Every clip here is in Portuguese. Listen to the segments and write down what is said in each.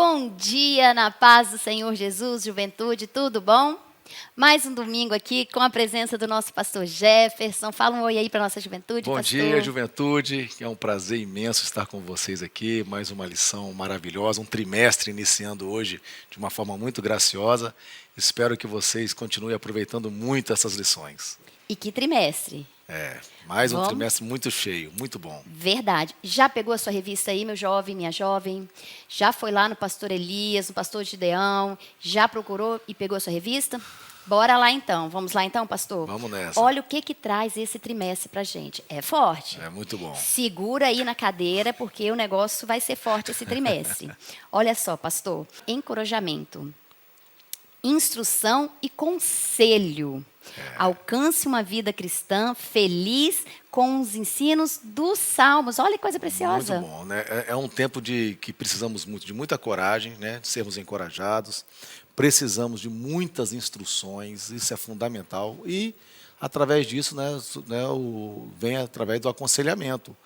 Bom dia, na paz do Senhor Jesus, juventude, tudo bom? Mais um domingo aqui com a presença do nosso pastor Jefferson. Fala um oi aí para a nossa juventude, Bom pastor. dia, juventude. É um prazer imenso estar com vocês aqui. Mais uma lição maravilhosa, um trimestre iniciando hoje de uma forma muito graciosa. Espero que vocês continuem aproveitando muito essas lições. E que trimestre? Mais um Vamos? trimestre muito cheio, muito bom. Verdade. Já pegou a sua revista aí, meu jovem, minha jovem? Já foi lá no pastor Elias, no pastor Gideão? Já procurou e pegou a sua revista? Bora lá então. Vamos lá então, pastor? Vamos nessa. Olha o que traz esse trimestre pra gente. É forte? É muito bom. Segura aí na cadeira, porque o negócio vai ser forte esse trimestre. Olha só, pastor. Encorajamento, instrução e conselho. Alcance uma vida cristã feliz com os ensinos dos Salmos. Olha que coisa preciosa. Muito bom, né? É um tempo que precisamos muito de muita coragem, né? De sermos encorajados. Precisamos de muitas instruções, isso é fundamental. E, através disso, vem através do aconselhamento.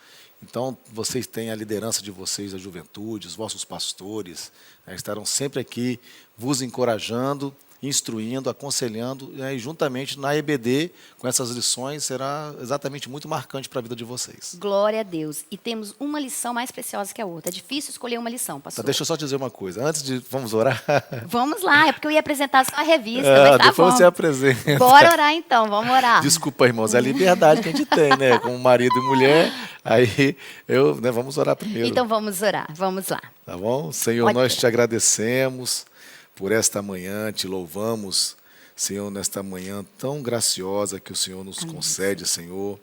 Então, vocês têm a liderança de vocês, a juventude, os vossos pastores, estarão sempre aqui vos encorajando, instruindo, aconselhando, e juntamente na EBD, com essas lições, será exatamente muito marcante para a vida de vocês. Glória a Deus. E temos uma lição mais preciosa que a outra. É difícil escolher uma lição, pastor. Deixa eu só te dizer uma coisa. Vamos orar? Vamos lá, é porque eu ia apresentar só a revista, mas tá depois bom. você apresenta. Bora orar então, vamos orar. Desculpa, irmãos, é a liberdade que a gente tem, né? Como marido e mulher, aí vamos orar primeiro. Então vamos orar, vamos lá. Tá bom? Senhor, nós te agradecemos por esta manhã, te louvamos, Senhor, nesta manhã tão graciosa que o Senhor nos concede, Senhor.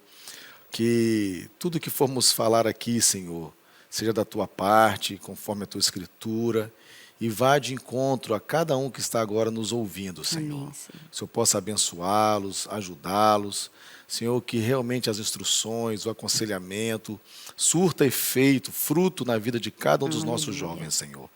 Que tudo que formos falar aqui, Senhor, seja da tua parte, conforme a tua escritura, e vá de encontro a cada um que está agora nos ouvindo, Senhor. Amém, Que o Senhor possa abençoá-los, ajudá-los. Senhor, que realmente as instruções, o aconselhamento, surta efeito, fruto na vida de cada um dos nossos jovens, Senhor.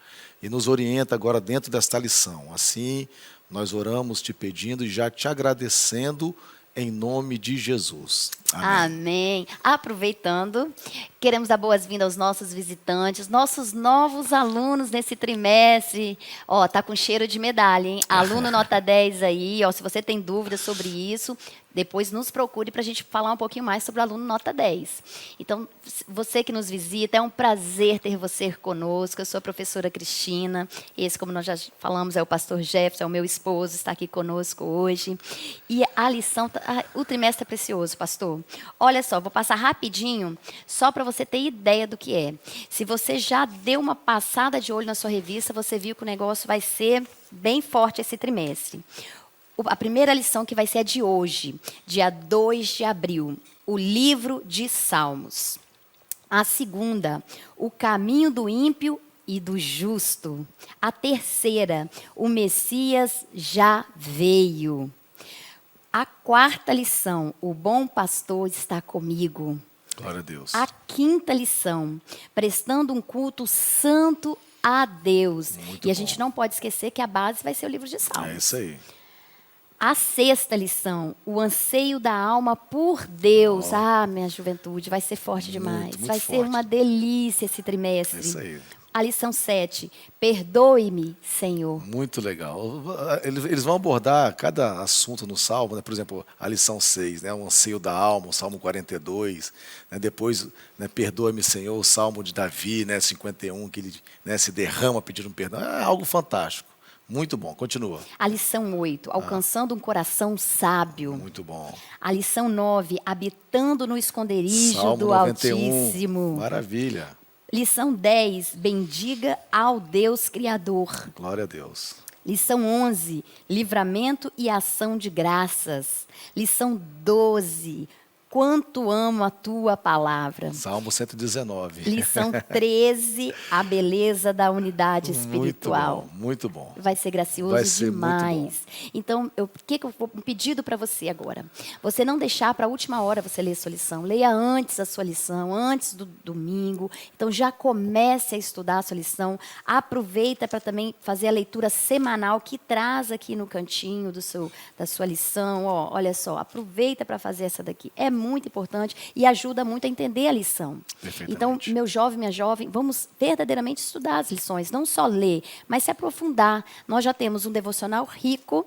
E nos orienta agora dentro desta lição. Assim, nós oramos te pedindo e já te agradecendo em nome de Jesus. Amém. Amém. Aproveitando, queremos dar boas-vindas aos nossos visitantes, nossos novos alunos nesse trimestre. Ó, tá com cheiro de medalha, hein? Aluno nota 10 aí, ó, se você tem dúvidas sobre isso, depois nos procure para a gente falar um pouquinho mais sobre o aluno nota 10. Então, você que nos visita, é um prazer ter você conosco. Eu sou a professora Cristina. Esse, como nós já falamos, é o pastor Jefferson, é o meu esposo, está aqui conosco hoje. E a lição, o trimestre é precioso, pastor. Olha só, vou passar rapidinho, só para você ter ideia do que é. Se você já deu uma passada de olho na sua revista, você viu que o negócio vai ser bem forte esse trimestre. A primeira lição que vai ser a de hoje, dia 2 de abril, o livro de Salmos. A segunda, o caminho do ímpio e do justo. A terceira, o Messias já veio. A quarta lição, o bom pastor está comigo. Glória a Deus. A quinta lição, prestando um culto santo a Deus. Muito e a bom. gente não pode esquecer que a base vai ser o livro de Salmos. É isso aí. A sexta lição, o anseio da alma por Deus. Ah, minha juventude, vai ser forte demais. muito Vai forte. ser uma delícia esse trimestre. É isso aí. A lição 7, perdoe-me, Senhor. Muito legal. Eles vão abordar cada assunto no Salmo, né? Por exemplo, a lição 6, né? O anseio da alma, o Salmo 42. Né? Depois, né? Perdoa-me, Senhor, o Salmo de Davi, né? 51, que ele, né? Se derrama pedindo perdão. É algo fantástico. Muito bom. Continua. A lição 8, alcançando um coração sábio. Muito bom. A lição 9, habitando no esconderijo Salmo do 91. Altíssimo. Maravilha. Lição 10, bendiga ao Deus Criador. Glória a Deus. Lição 11, livramento e ação de graças. Lição 12, quanto amo a tua palavra. Salmo 119. Lição 13, a beleza da unidade espiritual. Muito bom. Vai ser gracioso Vai ser demais. muito Então, um pedido para você agora. Você não deixar para a última hora você ler sua lição. Leia antes a sua lição, antes do domingo. Então, já comece a estudar a sua lição. Aproveita para também fazer a leitura semanal que traz aqui no cantinho da sua lição. Ó, olha só, aproveita para fazer essa daqui. É muito importante e ajuda muito a entender a lição. Então, Perfeitamente. meu jovem, minha jovem, vamos verdadeiramente estudar as lições, não só ler, mas se aprofundar. Nós já temos um devocional rico.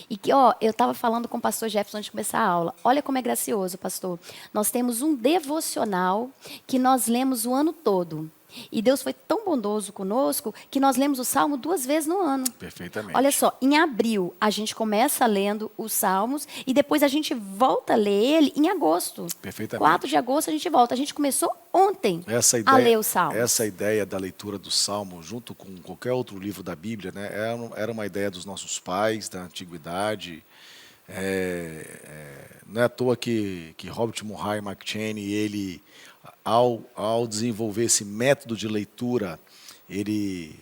E que, eu estava falando com o pastor Jefferson antes de começar a aula. Olha como é gracioso, pastor. Nós temos um devocional que nós lemos o ano todo. E Deus foi tão bondoso conosco que nós lemos o Salmo 2 vezes no ano. Perfeitamente. Olha só, em abril a gente começa lendo os Salmos e depois a gente volta a ler ele em agosto. Perfeitamente. 4 de agosto a gente volta. A gente começou ontem a ler os Salmos. Essa ideia da leitura do Salmo, junto com qualquer outro livro da Bíblia, né, era uma ideia dos nossos pais, da antiguidade. Não é à toa que Robert Murray McCheyne, ele, ao desenvolver esse método de leitura, ele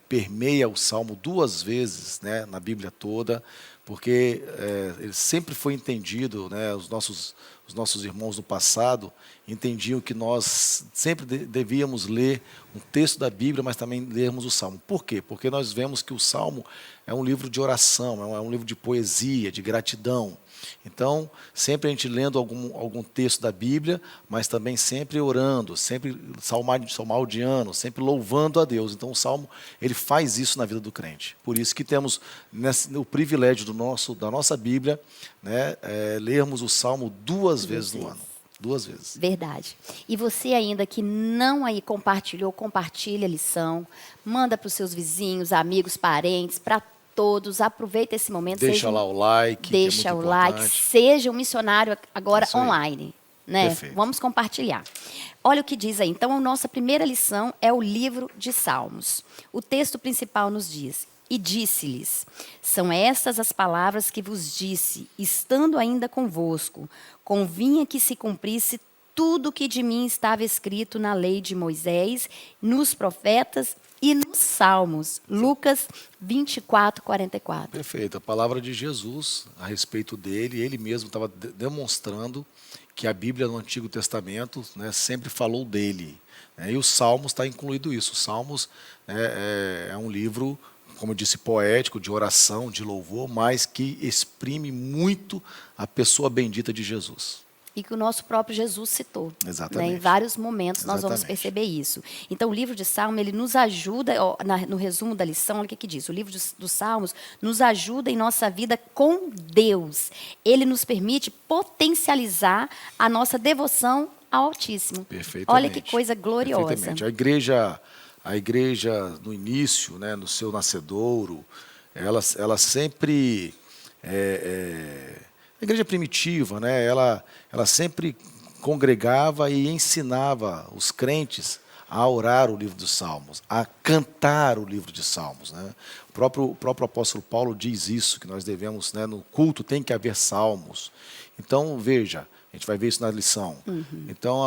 permeia o Salmo 2 vezes, né, na Bíblia toda, porque ele sempre foi entendido, né, os nossos irmãos do passado entendiam que nós sempre devíamos ler um texto da Bíblia, mas também lermos o Salmo. Por quê? Porque nós vemos que o Salmo é um livro de oração, é um livro de poesia, de gratidão. Então, sempre a gente lendo algum texto da Bíblia, mas também sempre orando, sempre salmodiando, sempre louvando a Deus. Então, o Salmo, ele faz isso na vida do crente. Por isso que temos o privilégio da nossa Bíblia, né, lermos o Salmo 2 vezes no ano. 2 vezes. Verdade. E você ainda que não aí compartilha a lição, manda para os seus vizinhos, amigos, parentes, para todos, aproveita esse momento. Deixa lá o like, deixa que é muito o like, importante. seja um missionário agora online, né? Perfeito. Vamos compartilhar. Olha o que diz aí. Então, a nossa primeira lição é o livro de Salmos. O texto principal nos diz: e disse-lhes, são estas as palavras que vos disse, estando ainda convosco, convinha que se cumprisse tudo que de mim estava escrito na lei de Moisés, nos profetas e nos Salmos. Lucas 24, 44. Perfeito. A palavra de Jesus a respeito dele, ele mesmo estava demonstrando que a Bíblia no Antigo Testamento, né, sempre falou dele. Né, e os Salmos está incluído isso. Os Salmos é um livro, como eu disse, poético, de oração, de louvor, mas que exprime muito a pessoa bendita de Jesus. E que o nosso próprio Jesus citou. Exatamente. Né? Em vários momentos nós vamos Exatamente. perceber isso. Então, o livro de Salmo, ele nos ajuda, no resumo da lição, olha o que diz. O livro dos Salmos nos ajuda em nossa vida com Deus. Ele nos permite potencializar a nossa devoção ao Altíssimo. Perfeitamente. Olha que coisa gloriosa. Perfeitamente. A igreja no início, né, no seu nascedouro, ela sempre... a igreja primitiva, né, ela sempre congregava e ensinava os crentes a orar o livro dos Salmos, a cantar o livro de Salmos. Né? O próprio apóstolo Paulo diz isso, que nós devemos, né, no culto tem que haver salmos. Então, veja, a gente vai ver isso na lição. Então,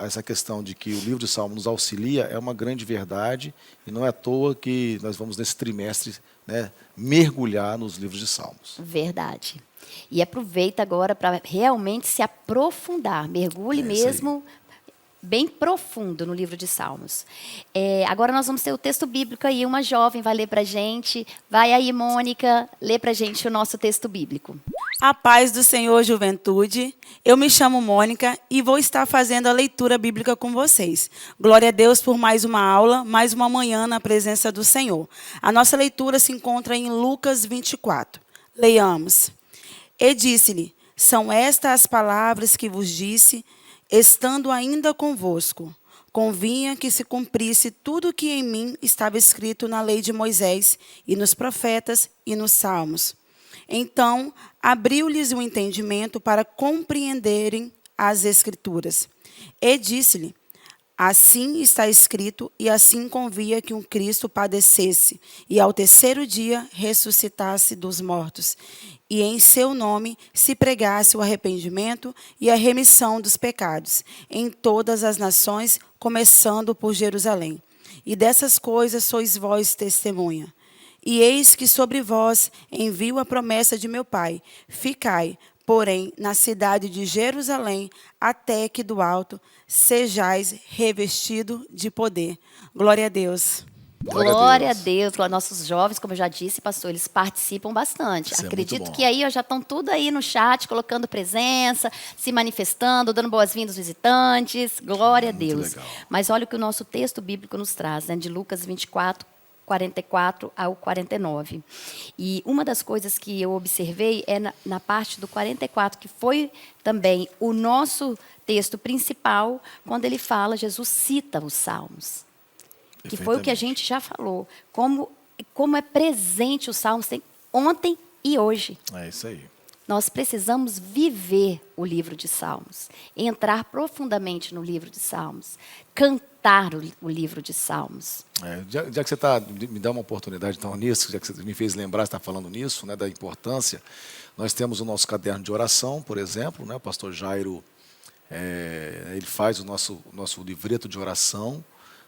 essa questão de que o livro de Salmos nos auxilia é uma grande verdade, e não é à toa que nós vamos, nesse trimestre, né, mergulhar nos livros de Salmos. Verdade. E aproveita agora para realmente se aprofundar. Mergulhe mesmo bem profundo no livro de Salmos. Agora nós vamos ter o texto bíblico aí. Uma jovem vai ler para a gente. Vai aí, Mônica, lê para a gente o nosso texto bíblico. A paz do Senhor, juventude. Eu me chamo Mônica e vou estar fazendo a leitura bíblica com vocês. Glória a Deus por mais uma aula, mais uma manhã na presença do Senhor. A nossa leitura se encontra em Lucas 24. Leiamos. E disse-lhe, são estas as palavras que vos disse, estando ainda convosco. Convinha que se cumprisse tudo o que em mim estava escrito na lei de Moisés, e nos profetas, e nos salmos. Então, abriu-lhes o entendimento para compreenderem as Escrituras. E disse-lhe, assim está escrito, e assim convinha que um Cristo padecesse, e ao terceiro dia ressuscitasse dos mortos, e em seu nome se pregasse o arrependimento e a remissão dos pecados, em todas as nações, começando por Jerusalém. E dessas coisas sois vós testemunha. E eis que sobre vós envio a promessa de meu Pai. Ficai, porém, na cidade de Jerusalém, até que do alto sejais revestido de poder. Glória a Deus. Glória a Deus. Nossos jovens, como eu já disse, pastor, eles participam bastante. Isso é Acredito muito bom. que aí ó, já estão tudo aí no chat, colocando presença, se manifestando, dando boas-vindas aos visitantes. Glória a Muito Deus. legal. Mas olha o que o nosso texto bíblico nos traz, né, de Lucas 24, 44 ao 49. E uma das coisas que eu observei é na parte do 44, que foi também o nosso texto principal, quando ele fala, Jesus cita os Salmos. Que foi o que a gente já falou. Como é presente os Salmos ontem e hoje. É isso aí. Nós precisamos viver o livro de Salmos, entrar profundamente no livro de Salmos, cantar o livro de Salmos. Já que você me dá uma oportunidade então nisso, já que você me fez lembrar, você está falando nisso, né, da importância, nós temos o nosso caderno de oração, por exemplo, né, o pastor Jairo, ele faz o nosso livreto de oração,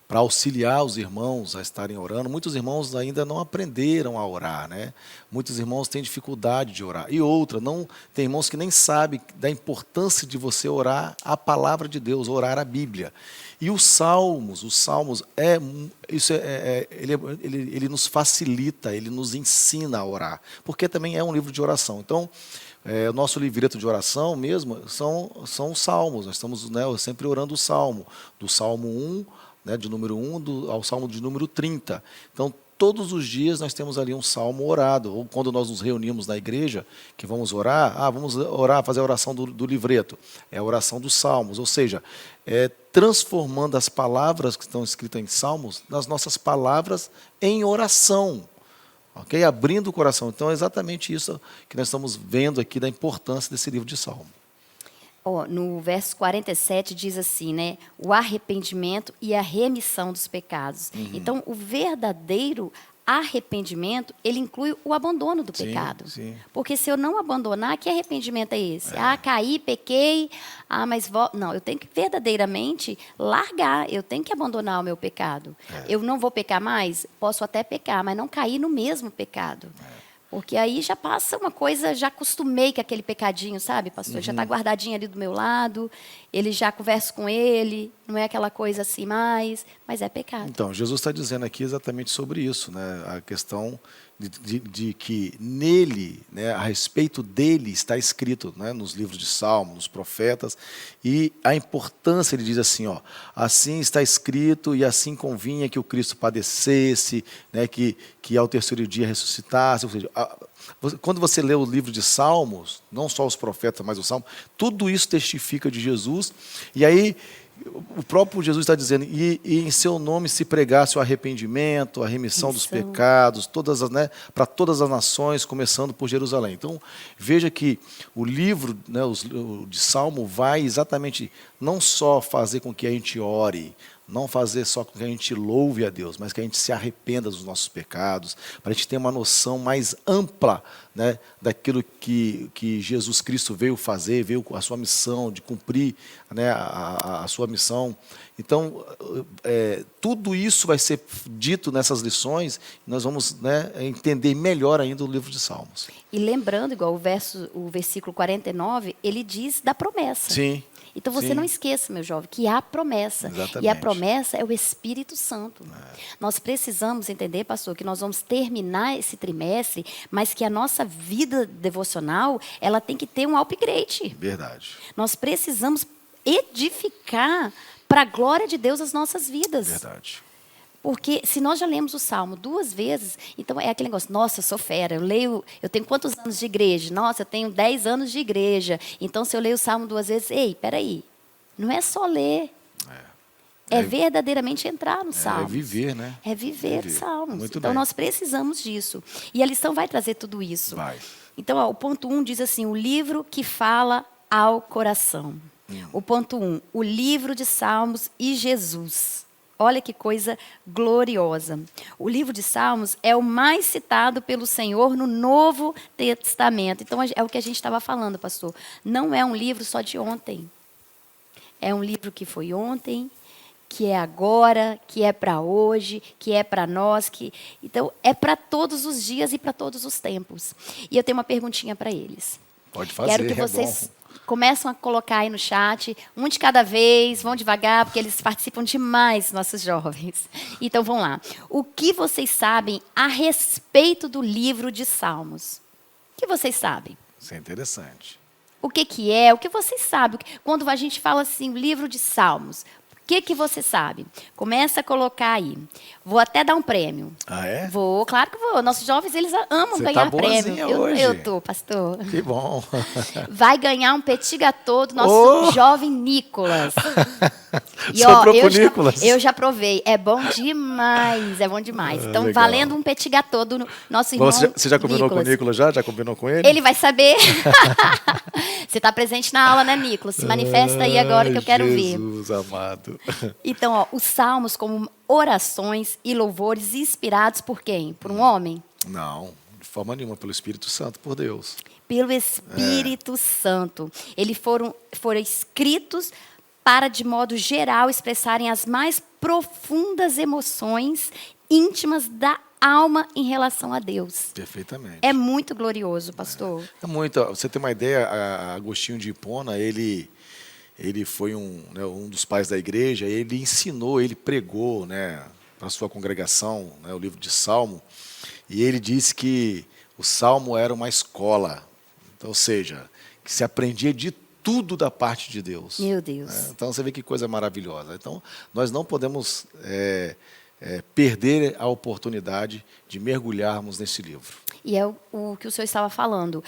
para auxiliar os irmãos a estarem orando. Muitos irmãos ainda não aprenderam a orar, né? Muitos irmãos têm dificuldade de orar. E outra, tem irmãos que nem sabem da importância de você orar a palavra de Deus, orar a Bíblia. E os Salmos, ele nos facilita, ele nos ensina a orar, porque também é um livro de oração. Então, o nosso livreto de oração mesmo são os Salmos. Nós estamos, né, sempre orando o Salmo, do Salmo 1, né, de número 1 ao Salmo de número 30. Então, todos os dias nós temos ali um salmo orado. Ou quando nós nos reunimos na igreja, que vamos orar, fazer a oração do livreto. É a oração dos salmos. Ou seja, transformando as palavras que estão escritas em salmos, nas nossas palavras em oração. Okay? Abrindo o coração. Então, é exatamente isso que nós estamos vendo aqui da importância desse livro de salmo. No verso 47 diz assim, né? O arrependimento e a remissão dos pecados. Então, o verdadeiro arrependimento, ele inclui o abandono do pecado. Sim. Porque se eu não abandonar, que arrependimento é esse? Caí, pequei, mas não, eu tenho que verdadeiramente largar, eu tenho que abandonar o meu pecado. Eu não vou pecar mais? Posso até pecar, mas não cair no mesmo pecado. Porque aí já passa uma coisa, já acostumei com aquele pecadinho, sabe, pastor? Já está guardadinho ali do meu lado, ele já converso com ele, não é aquela coisa assim mais, mas é pecado. Então, Jesus está dizendo aqui exatamente sobre isso, né? A questão de que nele, né, a respeito dele está escrito, né, nos livros de Salmos, nos profetas, e a importância, ele diz assim, assim está escrito e assim convinha que o Cristo padecesse, né, que ao terceiro dia ressuscitasse. Ou seja, quando você lê o livro de Salmos, não só os profetas, mas o Salmo, tudo isso testifica de Jesus. E aí o próprio Jesus está dizendo, e em seu nome se pregasse o arrependimento, a remissão dos pecados, para todas as nações, começando por Jerusalém. Então, veja que o livro, né, o de Salmo vai exatamente não só fazer com que a gente ore, não fazer só com que a gente louve a Deus, mas que a gente se arrependa dos nossos pecados, para a gente ter uma noção mais ampla, né, daquilo que Jesus Cristo veio fazer, veio a sua missão, de cumprir, né, a sua missão. Então, tudo isso vai ser dito nessas lições, e nós vamos, né, entender melhor ainda o livro de Salmos. E lembrando, igual o versículo 49, ele diz da promessa. Sim. Então, você não esqueça, meu jovem, que há promessa. Exatamente. E a promessa é o Espírito Santo. Nós precisamos entender, pastor, que nós vamos terminar esse trimestre, mas que a nossa vida devocional, ela tem que ter um upgrade. Verdade. Nós precisamos edificar para a glória de Deus as nossas vidas. Verdade. Porque se nós já lemos o Salmo 2 vezes, então é aquele negócio, nossa, eu sou fera, eu tenho quantos anos de igreja? Nossa, eu tenho 10 anos de igreja. Então, se eu leio o Salmo 2 vezes, peraí, não é só ler. É verdadeiramente entrar no Salmo. É viver, né? É viver Salmos. Muito então, bem. nós precisamos disso. E a lição vai trazer tudo isso. Vai. Então, o ponto 1 diz assim, o livro que fala ao coração. O ponto 1, o livro de Salmos e Jesus. Olha que coisa gloriosa. O livro de Salmos é o mais citado pelo Senhor no Novo Testamento. Então, é o que a gente estava falando, pastor. Não é um livro só de ontem. É um livro que foi ontem, que é agora, que é para hoje, que é para nós. Então, é para todos os dias e para todos os tempos. E eu tenho uma perguntinha para eles. Pode fazer, Quero que vocês Começam a colocar aí no chat, um de cada vez, vão devagar, porque eles participam demais, nossos jovens. Então, vamos lá. O que vocês sabem a respeito do livro de Salmos? O que vocês sabem? Isso é interessante. O que é? O que vocês sabem? Quando a gente fala assim, livro de Salmos, o que você sabe? Começa a colocar aí. Vou até dar um prêmio. Ah, é? Vou, claro que vou. Nossos jovens, eles amam Você ganhar tá boazinha prêmio. hoje. Eu tô, pastor. Que bom. Vai ganhar um petit gâteau do nosso Oh! jovem Nicolas. Soprou pro Nicolas. Eu já provei. É bom demais, é bom demais. Ah, Então, legal. valendo um petit gâteau do nosso irmão Você já combinou com o Nicolas já? Já combinou com ele? Ele vai saber. Você está presente na aula, né, Nicolas? Se manifesta aí agora que eu quero ver. Jesus amado. Então, ó, os salmos como orações e louvores inspirados por quem? Por um homem? Não, de forma nenhuma, pelo Espírito Santo, por Deus. Pelo Espírito Santo. Eles foram escritos para, de modo geral, expressarem as mais profundas emoções íntimas da alma em relação a Deus. Perfeitamente. É muito glorioso, pastor. É muito. Você tem uma ideia, Agostinho de Hipona, ele foi um dos pais da igreja, ele ensinou, ele pregou, né, para a sua congregação, né, o livro de Salmo, e ele disse que o Salmo era uma escola, então, ou seja, que se aprendia de tudo da parte de Deus. Meu Deus. Né? Então, você vê que coisa maravilhosa. Então, nós não podemos perder a oportunidade de mergulharmos nesse livro. E é o que o senhor estava falando.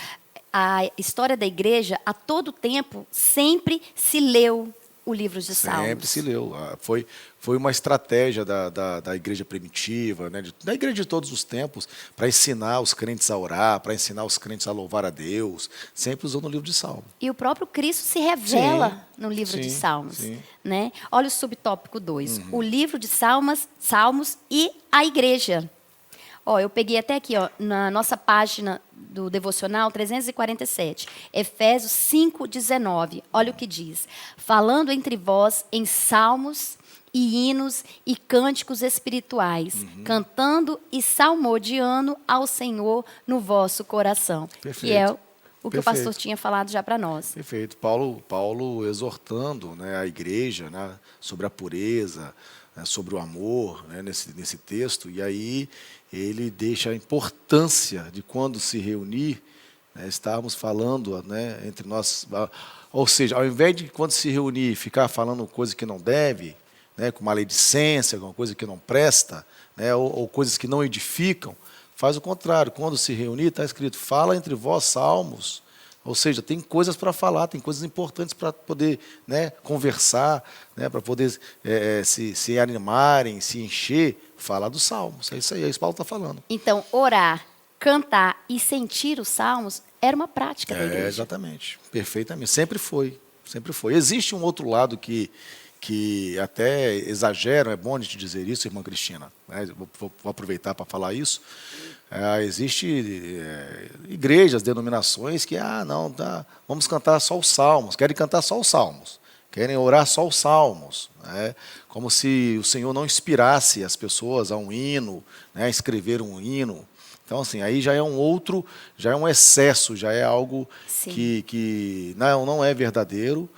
A história da igreja, a todo tempo, sempre se leu o livro de Salmos. Sempre se leu. Foi uma estratégia da igreja primitiva, né, da igreja de todos os tempos, para ensinar os crentes a orar, para ensinar os crentes a louvar a Deus, sempre usou no livro de Salmo. E o próprio Cristo se revela Sim, no livro de sim, Salmos. sim. Né? Olha o subtópico 2. O livro de Salmos e a igreja. Ó, eu peguei até aqui, ó, na nossa página do devocional 347, Efésios 5:19. Olha o que diz: falando entre vós em salmos e hinos e cânticos espirituais, cantando e salmodiando ao Senhor no vosso coração. Perfeito. Que é o que o pastor Perfeito. tinha falado já para nós. Perfeito. Paulo exortando, né, a igreja, né, sobre a pureza, né, sobre o amor, né, nesse texto, e aí ele deixa a importância de quando se reunir, né, estarmos falando, né, entre nós, ou seja, ao invés de quando se reunir ficar falando coisa que não deve, né, com maledicência, alguma coisa que não presta, né, ou coisas que não edificam, faz o contrário. Quando se reunir, está escrito, fala entre vós salmos. Ou seja, tem coisas para falar, tem coisas importantes para poder, né, conversar, né, para poder se animarem, se encher, falar dos salmos. É isso aí, é isso que Paulo está falando. Então, orar, cantar e sentir os salmos era uma prática da igreja. Exatamente, perfeitamente. Sempre foi, sempre foi. Existe um outro lado que até exageram, é bom a gente dizer isso, irmã Cristina, né? Vou aproveitar para falar isso. Existe igrejas, denominações que, vamos cantar só os salmos, querem cantar só os salmos, querem orar só os salmos, né? Como se o Senhor não inspirasse as pessoas a um hino, né, a escrever um hino. Então, assim, aí já é já é um excesso, já é algo que não é verdadeiro.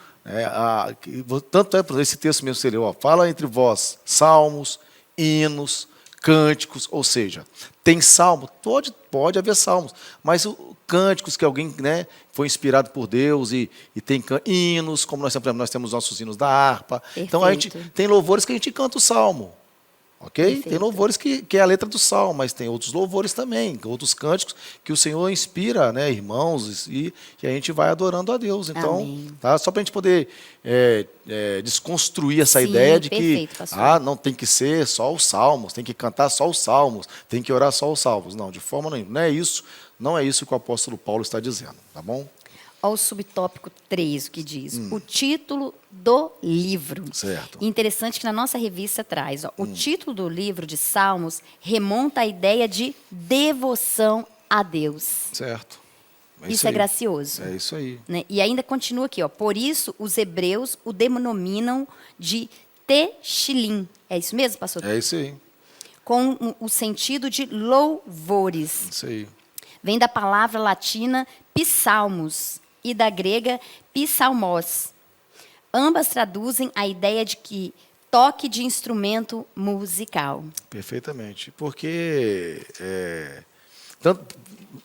Tanto é por esse texto mesmo, você leu, ó, fala entre vós salmos, hinos, cânticos, ou seja, tem salmo, pode haver salmos, mas cânticos que alguém, né, foi inspirado por Deus e tem hinos, como nós temos nossos hinos da harpa. Perfeito. Então a gente tem louvores que a gente canta o salmo. Ok? Perfeito. Tem louvores que é a letra do salmo, mas tem outros louvores também, outros cânticos que o Senhor inspira, né, irmãos, e a gente vai adorando a Deus. Então, tá? Só para a gente poder desconstruir essa ideia de que não tem que ser só os salmos, tem que cantar só os salmos, tem que orar só os salmos. Não, de forma nenhuma. Não é isso que o apóstolo Paulo está dizendo, tá bom? Olha o subtópico 3, o que diz. O título do livro. Certo. Interessante que na nossa revista traz. O título do livro de Salmos remonta à ideia de devoção a Deus. Certo. Isso é gracioso. É isso aí. Né? E ainda continua aqui. Por isso, os hebreus o denominam de Techilim. É isso mesmo, pastor? É isso aí. Com o sentido de louvores. Isso aí. Vem da palavra latina psalmos, e da grega psalmos. Ambas traduzem a ideia de que toque de instrumento musical. Perfeitamente. Porque,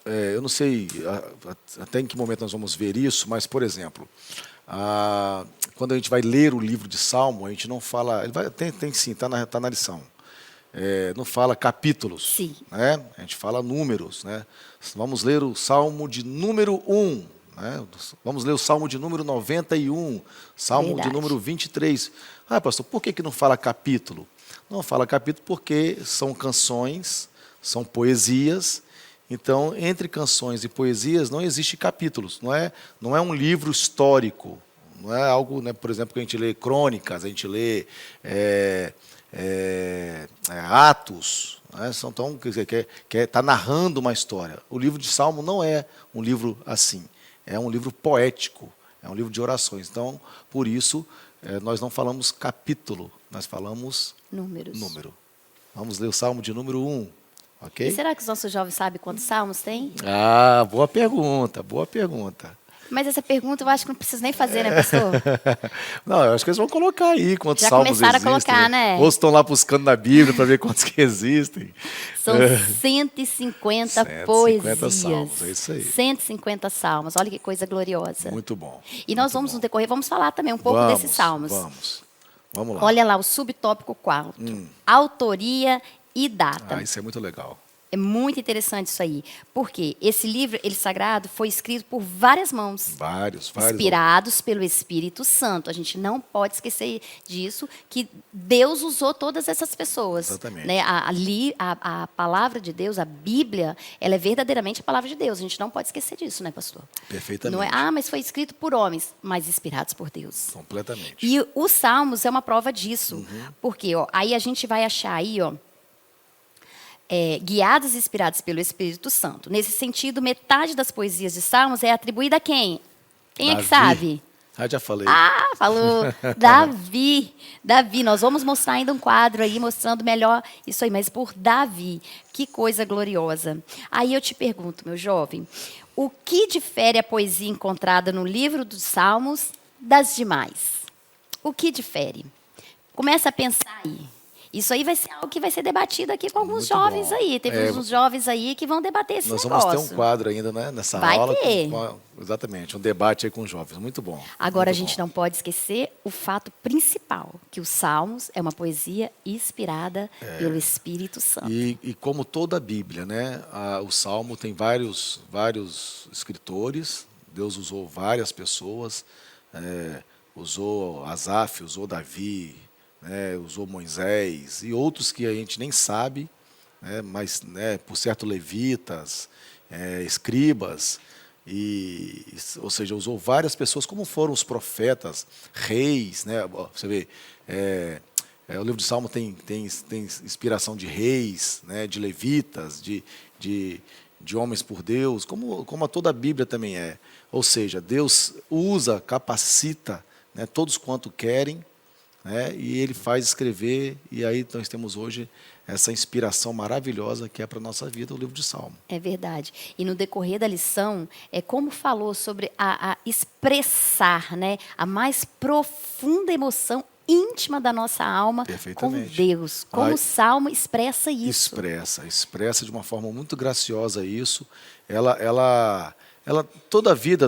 eu não sei até em que momento nós vamos ver isso, mas, por exemplo, quando a gente vai ler o livro de Salmo, a gente não fala... Tem sim, está na lição. Não fala capítulos. Sim. Né? A gente fala números. Né? Vamos ler o Salmo de número 1. Né? Vamos ler o Salmo de número 91, Salmo Verdade. de número 23. Pastor, por que não fala capítulo? Não fala capítulo porque são canções, são poesias. Então, entre canções e poesias não existe capítulos. Não é um livro histórico. Não é algo, né, por exemplo, que a gente lê crônicas, a gente lê Atos. Né? Então, quer dizer, que está narrando uma história. O livro de Salmo não é um livro assim. É um livro poético, é um livro de orações. Então, por isso, nós não falamos capítulo, nós falamos número. Vamos ler o Salmo de número 1, ok? E será que os nossos jovens sabem quantos salmos tem? Boa pergunta, boa pergunta. Mas essa pergunta eu acho que não preciso nem fazer, né, pastor? Não, eu acho que eles vão colocar aí quantos Já salmos começaram a existem. colocar, né? Ou estão lá buscando na Bíblia para ver quantos que existem. São 150 150 poesias. salmos, é isso aí. 150 salmos, olha que coisa gloriosa. Muito bom. E nós muito vamos, bom. no decorrer, vamos falar também um pouco desses salmos. Vamos lá. Olha lá, o subtópico 4. Autoria e data. Isso é muito legal. É muito interessante isso aí. Porque esse livro, ele sagrado, foi escrito por várias mãos. Vários. Inspirados pelo Espírito Santo. A gente não pode esquecer disso, que Deus usou todas essas pessoas. Exatamente. Né? A palavra de Deus, a Bíblia, ela é verdadeiramente a palavra de Deus. A gente não pode esquecer disso, né, pastor? Perfeitamente. Não é, mas foi escrito por homens, mas inspirados por Deus. Completamente. E os Salmos é uma prova disso. Porque aí a gente vai achar aí, guiados e inspirados pelo Espírito Santo. Nesse sentido, metade das poesias de Salmos é atribuída a quem? Quem é que sabe? Já falei. Falou. Davi. Nós vamos mostrar ainda um quadro aí, mostrando melhor isso aí, mas por Davi. Que coisa gloriosa. Aí eu te pergunto, meu jovem, o que difere a poesia encontrada no livro dos Salmos das demais? O que difere? Começa a pensar aí. Isso aí vai ser algo que vai ser debatido aqui com alguns Muito jovens bom. aí. Teve uns jovens aí que vão debater esse Nós negócio. vamos ter um quadro ainda, né, nessa Vai aula. ter. Exatamente, um debate aí com os jovens. Muito bom. Agora, muito a gente bom. não pode esquecer o fato principal, que os Salmos é uma poesia inspirada pelo Espírito Santo. E como toda a Bíblia, né, o Salmo tem vários escritores. Deus usou várias pessoas. Usou Asaf, usou Davi, usou Moisés e outros que a gente nem sabe, mas por certo levitas, escribas, ou seja, usou várias pessoas, como foram os profetas, reis, né? Você vê, o livro de Salmo tem inspiração de reis, né? De levitas, de homens por Deus, como toda a Bíblia também é. Ou seja, Deus usa, capacita, né, todos quanto querem, né, e Ele faz escrever, e aí nós temos hoje essa inspiração maravilhosa que é para a nossa vida, o livro de Salmo. É verdade. E no decorrer da lição, como falou sobre a expressar, né, a mais profunda emoção íntima da nossa alma com Deus. Como o Salmo expressa isso. Expressa de uma forma muito graciosa isso. Ela toda a vida,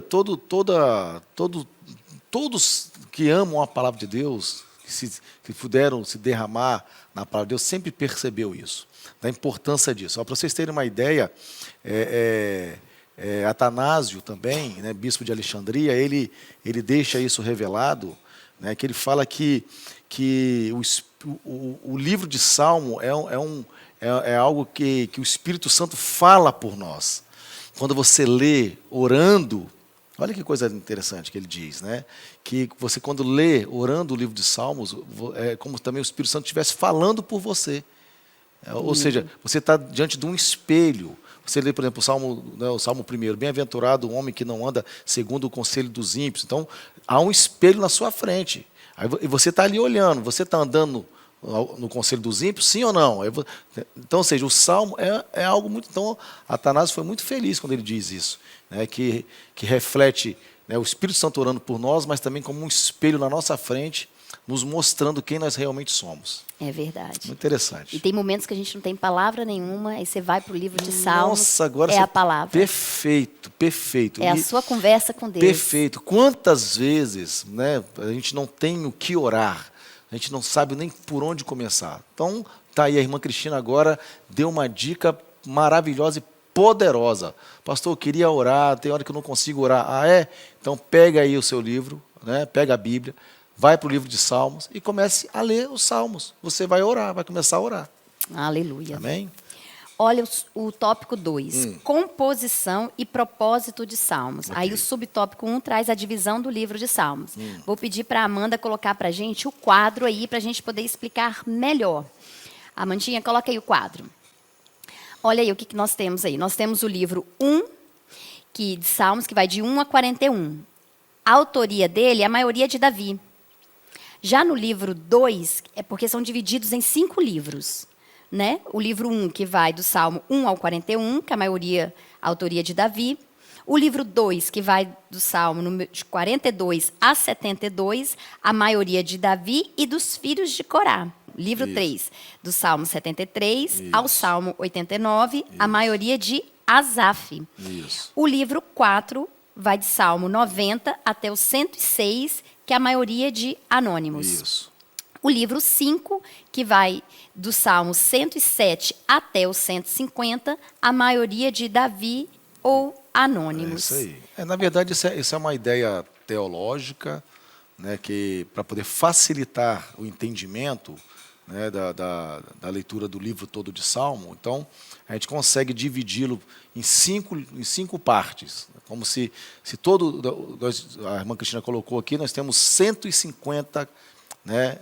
todos que amam a palavra de Deus, que puderam se derramar na palavra de Deus, sempre percebeu isso, da importância disso. Para vocês terem uma ideia, Atanásio também, né, bispo de Alexandria, ele deixa isso revelado, né, que ele fala que o livro de Salmo é algo que o Espírito Santo fala por nós. Quando você lê orando, olha que coisa interessante que ele diz, né? Que você, quando lê, orando o livro de Salmos, é como também o Espírito Santo estivesse falando por você. Ou seja, você está diante de um espelho. Você lê, por exemplo, o Salmo 1, bem-aventurado o homem que não anda segundo o conselho dos ímpios. Então, há um espelho na sua frente. E você está ali olhando, você está andando no conselho dos ímpios, sim ou não? Então, ou seja, o Salmo é algo muito... Então, Atanásio foi muito feliz quando ele diz isso, né, que reflete né, o Espírito Santo orando por nós, mas também como um espelho na nossa frente, nos mostrando quem nós realmente somos. É verdade. Muito interessante. E tem momentos que a gente não tem palavra nenhuma, aí você vai para o livro de Salmos, Nossa, agora é você... a palavra. Perfeito, perfeito. É a E- sua conversa com Deus. Perfeito. Quantas vezes, né, a gente não tem o que orar, a gente não sabe nem por onde começar. Então, tá aí a irmã Cristina agora deu uma dica maravilhosa e poderosa. Pastor, eu queria orar, tem hora que eu não consigo orar. Ah, é? Então pega aí o seu livro, né, pega a Bíblia, vai para o livro de Salmos e comece a ler os Salmos. Você vai orar, vai começar a orar. Aleluia. Amém? Olha o tópico 2, composição e propósito de Salmos. Aí o subtópico 1 traz a divisão do livro de Salmos. Vou pedir para a Amanda colocar para a gente o quadro aí, para a gente poder explicar melhor. Amandinha, coloca aí o quadro. Olha aí o que nós temos aí. Nós temos o livro 1, de Salmos, que vai de 1 a 41. A autoria dele, a maioria é de Davi. Já no livro 2, é porque são divididos em 5 livros. Né? O livro 1, que vai do Salmo 1 ao 41, que a maioria, a autoria de Davi. O livro 2, que vai do Salmo de 42 a 72, a maioria de Davi e dos filhos de Corá. Livro 3, do Salmo 73 ao Salmo 89, a maioria de Asaf. Isso. O livro 4 vai de Salmo 90 até o 106, que é a maioria de Anônimos. Isso. O livro 5, que vai do Salmo 107 até o 150, a maioria de Davi ou É Anônimos. isso aí. Na verdade, isso é uma ideia teológica, né, que para poder facilitar o entendimento, né, da leitura do livro todo de Salmo, então a gente consegue dividi-lo em cinco partes. Como se todo, a irmã Cristina colocou aqui, nós temos 150, né,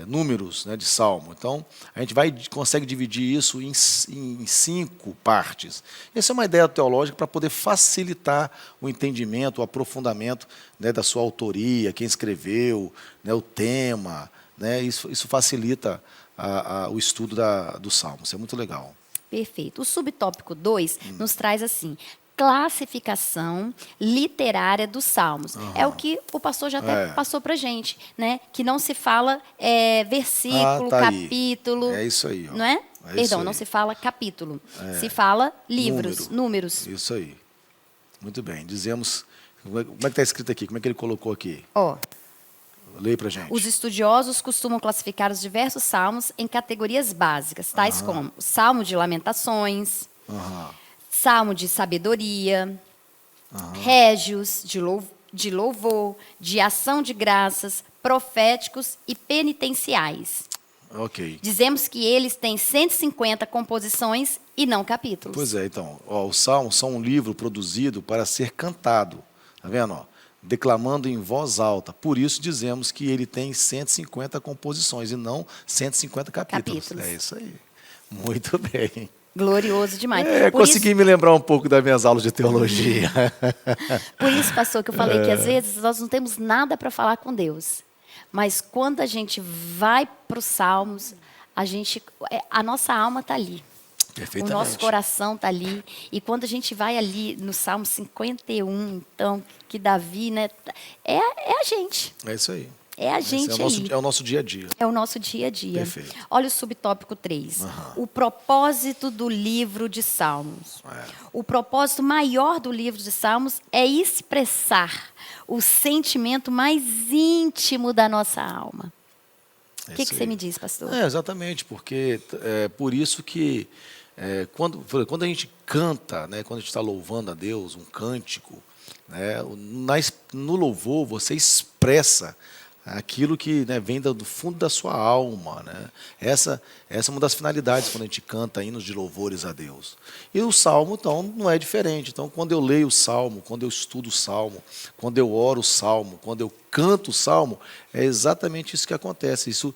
números, né, de Salmo. Então, a gente consegue dividir isso em 5 partes. Essa é uma ideia teológica para poder facilitar o entendimento, o aprofundamento, né, da sua autoria, quem escreveu, né, o tema. Né, isso facilita o estudo do Salmo. Isso é muito legal. Perfeito. O subtópico 2 nos traz assim: classificação literária dos Salmos. É o que o pastor já até passou para a gente, né? Que não se fala versículo, tá aí. É isso aí. Ó. Não é? Isso Perdão, aí. não se fala capítulo. Se fala livros, Número. números. Isso aí. Muito bem. Dizemos... Como é que está escrito aqui? Como é que ele colocou aqui? Ó, Leia para a gente. os estudiosos costumam classificar os diversos salmos em categorias básicas, tais como o Salmo de Lamentações, Aham. Salmo de Sabedoria, Régios de louvor, de ação de graças, proféticos e penitenciais. Ok. Dizemos que eles têm 150 composições e não capítulos. Pois é, então. Ó, os Salmos são um livro produzido para ser cantado. Está vendo? Ó? Declamando em voz alta. Por isso dizemos que ele tem 150 composições e não 150 capítulos. É isso aí. Muito bem. Glorioso demais. Consegui me lembrar um pouco das minhas aulas de teologia. Por isso, pastor, que eu falei que às vezes nós não temos nada para falar com Deus. Mas quando a gente vai para os Salmos, a nossa alma está ali. O Perfeitamente. nosso coração está ali. E quando a gente vai ali no Salmo 51, então, que Davi, né, é a gente. É isso aí. É a gente ali. É o nosso dia a dia. É o nosso dia a dia. Perfeito. Olha o subtópico 3. O propósito do livro de Salmos. O propósito maior do livro de Salmos é expressar o sentimento mais íntimo da nossa alma. O que você me diz, pastor? Exatamente, porque é por isso que quando a gente canta, né, quando a gente está louvando a Deus, um cântico, né, no louvor você expressa aquilo que, né, vem do fundo da sua alma. Né? Essa é uma das finalidades quando a gente canta hinos de louvores a Deus. E o Salmo, então, não é diferente. Então, quando eu leio o Salmo, quando eu estudo o Salmo, quando eu oro o Salmo, quando eu canto o Salmo, é exatamente isso que acontece. Isso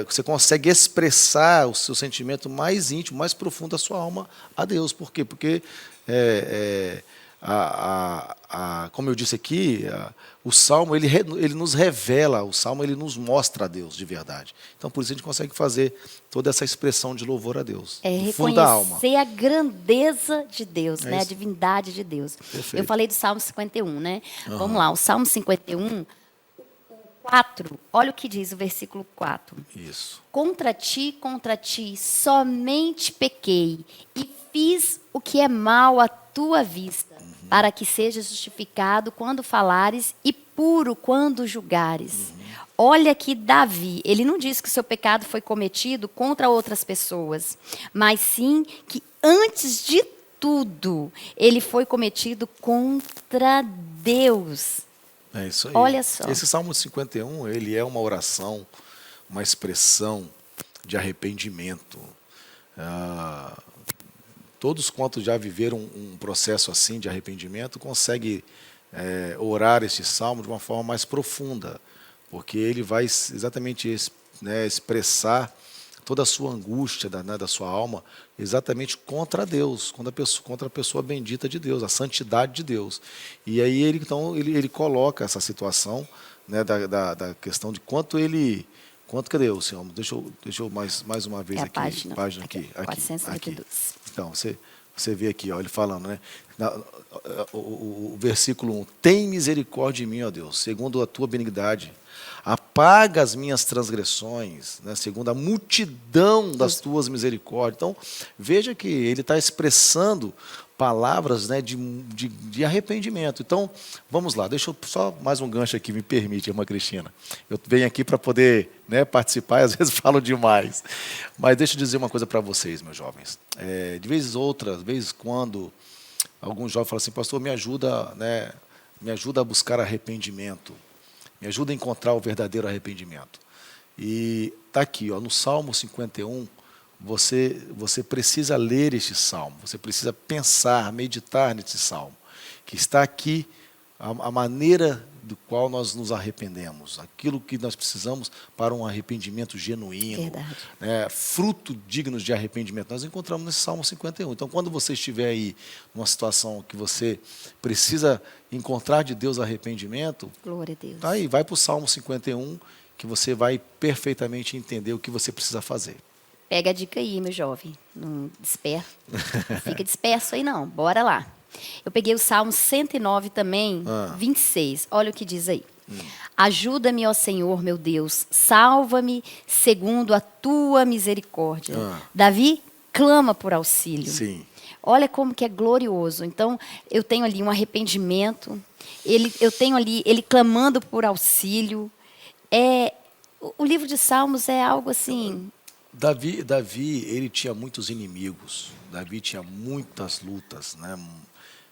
você consegue expressar o seu sentimento mais íntimo, mais profundo da sua alma a Deus. Por quê? Porque como eu disse aqui, o Salmo ele nos revela, o Salmo ele nos mostra a Deus de verdade. Então, por isso a gente consegue fazer toda essa expressão de louvor a Deus, do fundo da alma. Reconhecer a grandeza de Deus, né? A isso. divindade de Deus. Perfeito. Eu falei do Salmo 51, né? Vamos lá, o Salmo 51, 4, olha o que diz o versículo 4. Isso. Contra ti, somente pequei, e fiz o que é mal à tua vista, para que sejas justificado quando falares e puro quando julgares. Olha que Davi, ele não diz que o seu pecado foi cometido contra outras pessoas, mas sim que antes de tudo, ele foi cometido contra Deus. É isso aí. Olha só. Esse Salmo 51, ele é uma oração, uma expressão de arrependimento. Todos quantos já viveram um processo assim de arrependimento conseguem orar esse salmo de uma forma mais profunda, porque ele vai exatamente expressar toda a sua angústia da sua alma exatamente contra Deus, contra a pessoa bendita de Deus, a santidade de Deus. E aí ele coloca essa situação, né, da questão de cadê o Senhor? Deixa eu mais uma vez É a aqui. página Aqui. 492. Então, você vê aqui, ó, ele falando, né? O versículo 1. Tem misericórdia de mim, ó Deus, segundo a tua benignidade. Apaga as minhas transgressões, né, segundo a multidão das tuas misericórdias. Então, veja que ele está expressando palavras, né, de arrependimento. Então, vamos lá, deixa eu só mais um gancho aqui, me permite, irmã Cristina. Eu venho aqui para poder, né, participar e às vezes falo demais. Mas deixa eu dizer uma coisa para vocês, meus jovens. De vez em quando, alguns jovens falam assim, pastor, me ajuda a buscar arrependimento. Me ajuda a encontrar o verdadeiro arrependimento. E está aqui, ó, no Salmo 51, você precisa ler este salmo, você precisa pensar, meditar nesse salmo, que está aqui a maneira do qual nós nos arrependemos, aquilo que nós precisamos para um arrependimento genuíno, né, fruto digno de arrependimento. Nós encontramos nesse Salmo 51. Então, quando você estiver aí numa situação que você precisa encontrar de Deus arrependimento, Glória a Deus. Tá aí, vai para o Salmo 51, que você vai perfeitamente entender o que você precisa fazer. Pega a dica aí, meu jovem. Não fica disperso aí, não. Bora lá. Eu peguei o Salmo 109 também, 26. Olha o que diz aí. Ajuda-me, ó Senhor, meu Deus. Salva-me segundo a tua misericórdia. Davi clama por auxílio. Sim. Olha como que é glorioso. Então, eu tenho ali um arrependimento. Eu tenho ali ele clamando por auxílio. O livro de Salmos é algo assim... Davi, ele tinha muitos inimigos. Davi tinha muitas lutas, né?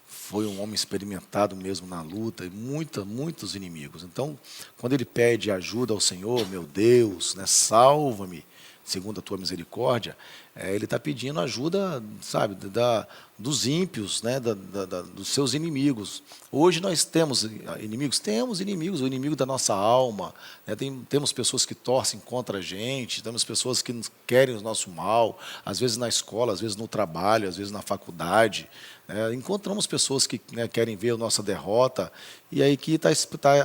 Foi um homem experimentado mesmo na luta e muitos inimigos. Então, quando ele pede ajuda ao Senhor, meu Deus, né, salva-me, segundo a tua misericórdia, ele está pedindo ajuda, sabe, dos ímpios, né, dos seus inimigos. Hoje nós temos inimigos? Temos inimigos, o inimigo da nossa alma. Né, temos pessoas que torcem contra a gente, temos pessoas que querem o nosso mal, às vezes na escola, às vezes no trabalho, às vezes na faculdade. Encontramos pessoas que, né, querem ver a nossa derrota, e aí que está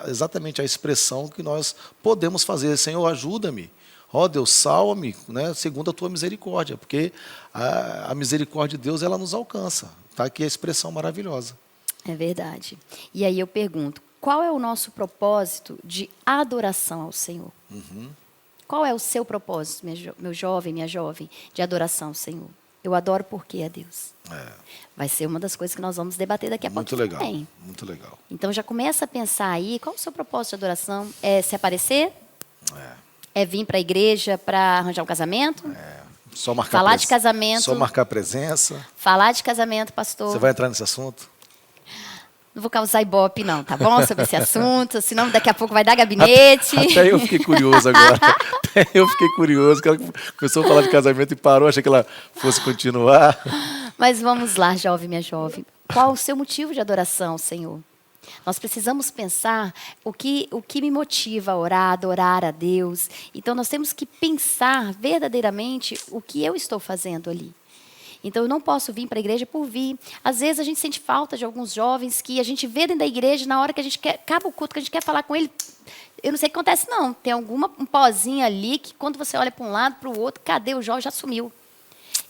exatamente a expressão que nós podemos fazer. Senhor, ajuda-me. Ó Deus, salva-me, né, segundo a tua misericórdia, porque a misericórdia de Deus, ela nos alcança. Está aqui a expressão maravilhosa. É verdade. E aí eu pergunto, qual é o nosso propósito de adoração ao Senhor? Qual é o seu propósito, meu jovem, minha jovem, de adoração ao Senhor? Eu adoro porque é Deus. Vai ser uma das coisas que nós vamos debater daqui a pouco. Muito legal, também. muito legal. Então já começa a pensar aí, qual é o seu propósito de adoração? É se aparecer? É vir para a igreja para arranjar um casamento? Só marcar Falar de casamento. Só marcar presença. Falar de casamento, pastor. Você vai entrar nesse assunto? Não vou causar ibope, não, tá bom? Sobre esse assunto, senão daqui a pouco vai dar gabinete. Até eu fiquei curioso agora. Até eu fiquei curioso, que ela começou a falar de casamento e parou, achei que ela fosse continuar. Mas vamos lá, jovem, minha jovem. Qual o seu motivo de adoração, Senhor? Nós precisamos pensar o que me motiva a orar, adorar a Deus. Então, nós temos que pensar verdadeiramente o que eu estou fazendo ali. Então, eu não posso vir para a igreja por vir. Às vezes, a gente sente falta de alguns jovens que a gente vê dentro da igreja, na hora que a gente acaba o culto, que a gente quer falar com ele, eu não sei o que acontece, não. Tem um pozinho ali que, quando você olha para um lado, para o outro, cadê o jovem? Já sumiu.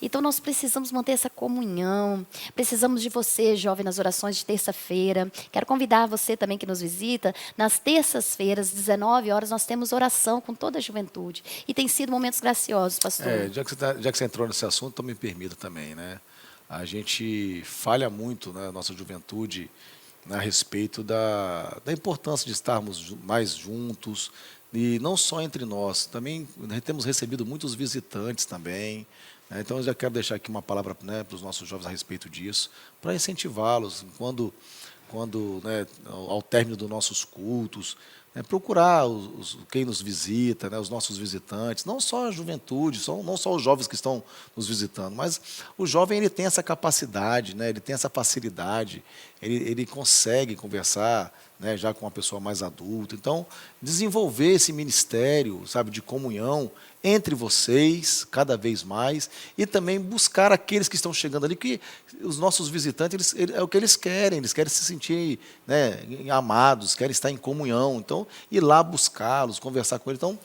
Então, nós precisamos manter essa comunhão. Precisamos de você, jovem, nas orações de terça-feira. Quero convidar você também que nos visita. Nas terças-feiras, 19 horas, nós temos oração com toda a juventude. E tem sido momentos graciosos, pastor. Já que você entrou nesse assunto, então me permita também, né? A gente falha muito, né, nossa juventude, a respeito da importância de estarmos mais juntos, e não só entre nós, também temos recebido muitos visitantes também, né? Então eu já quero deixar aqui uma palavra, né, para os nossos jovens a respeito disso, para incentivá-los, quando né, ao término dos nossos cultos, né, procurar quem nos visita, né, os nossos visitantes, não só a juventude, não só os jovens que estão nos visitando, mas o jovem ele tem essa capacidade, né, ele tem essa facilidade, ele consegue conversar, né, já com uma pessoa mais adulta. Então, desenvolver esse ministério, sabe, de comunhão entre vocês, cada vez mais, e também buscar aqueles que estão chegando ali, que os nossos visitantes, é o que eles querem se sentir, né, amados, querem estar em comunhão. Então, ir lá buscá-los, conversar com eles. Então,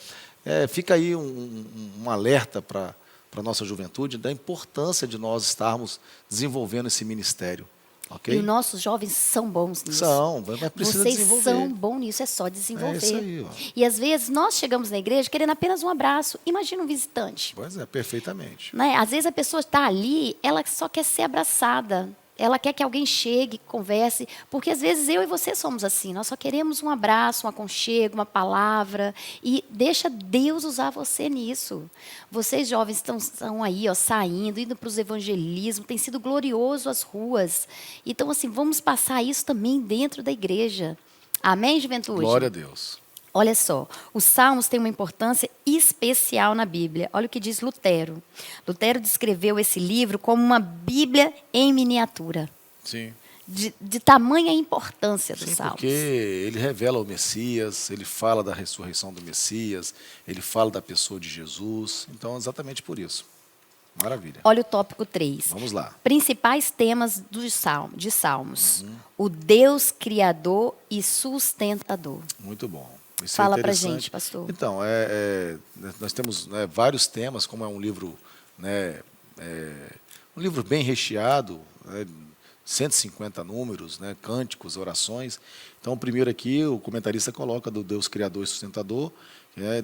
fica aí um alerta para a nossa juventude da importância de nós estarmos desenvolvendo esse ministério. Okay? E os nossos jovens são bons nisso. São, mas precisa Vocês desenvolver. são bons nisso, é só desenvolver. É isso aí, ó. E às vezes nós chegamos na igreja querendo apenas um abraço. Imagina um visitante. Pois é, perfeitamente. Né? Às vezes a pessoa está ali, ela só quer ser abraçada. Ela quer que alguém chegue, converse, porque às vezes eu e você somos assim. Nós só queremos um abraço, um aconchego, uma palavra. E deixa Deus usar você nisso. Vocês jovens estão aí, ó, saindo, indo para os evangelismos. Tem sido glorioso as ruas. Então, assim, vamos passar isso também dentro da igreja. Amém, juventude? Glória a Deus. Olha só, os salmos têm uma importância especial na Bíblia. Olha o que diz Lutero. Lutero descreveu esse livro como uma Bíblia em miniatura. Sim. De tamanha importância dos Sim, salmos. porque ele revela o Messias, ele fala da ressurreição do Messias, ele fala da pessoa de Jesus. Então, exatamente por isso. Maravilha. Olha o tópico 3. Vamos lá. Principais temas de Salmos. O Deus criador e sustentador. Muito bom. Isso Fala é pra interessante. gente, pastor. Então, nós temos, né, vários temas, como é um livro, né, um livro bem recheado, né, 150 números, né, cânticos, orações. Então, o primeiro aqui, o comentarista coloca do Deus Criador e Sustentador,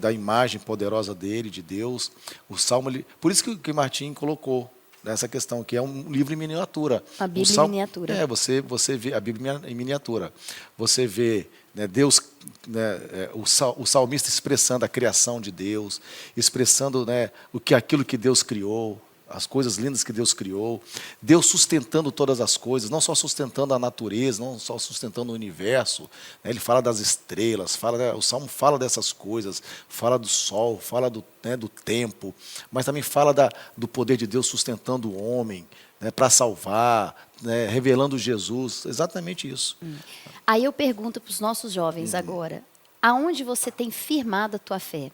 da imagem poderosa dele, de Deus. O Salmo, por isso que Martim colocou nessa questão, que é um livro em miniatura. A Bíblia em miniatura. Você vê a Bíblia em miniatura. Você vê, né, Deus, né, o salmista expressando a criação de Deus, expressando, né, aquilo que Deus criou, as coisas lindas que Deus criou, Deus sustentando todas as coisas, não só sustentando a natureza, não só sustentando o universo, né, ele fala das estrelas, né, o Salmo fala dessas coisas, fala do sol, fala do tempo, mas também fala do poder de Deus sustentando o homem, né, para salvar, né, revelando Jesus, exatamente isso. Aí eu pergunto para os nossos jovens agora, aonde você tem firmado a tua fé?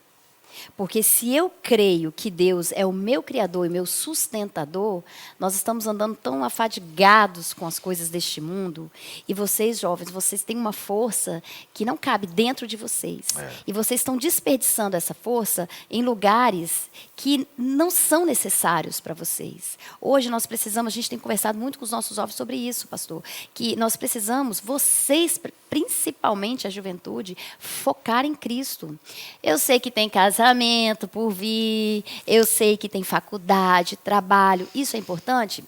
Porque se eu creio que Deus é o meu Criador e meu sustentador, nós estamos andando tão afadigados com as coisas deste mundo, e vocês, jovens, vocês têm uma força que não cabe dentro de vocês. E vocês estão desperdiçando essa força em lugares que não são necessários para vocês. Hoje nós precisamos, a gente tem conversado muito com os nossos jovens sobre isso, pastor, que nós precisamos, vocês, principalmente a juventude, focar em Cristo. Eu sei que tem casamento por vir, eu sei que tem faculdade, trabalho, isso é importante?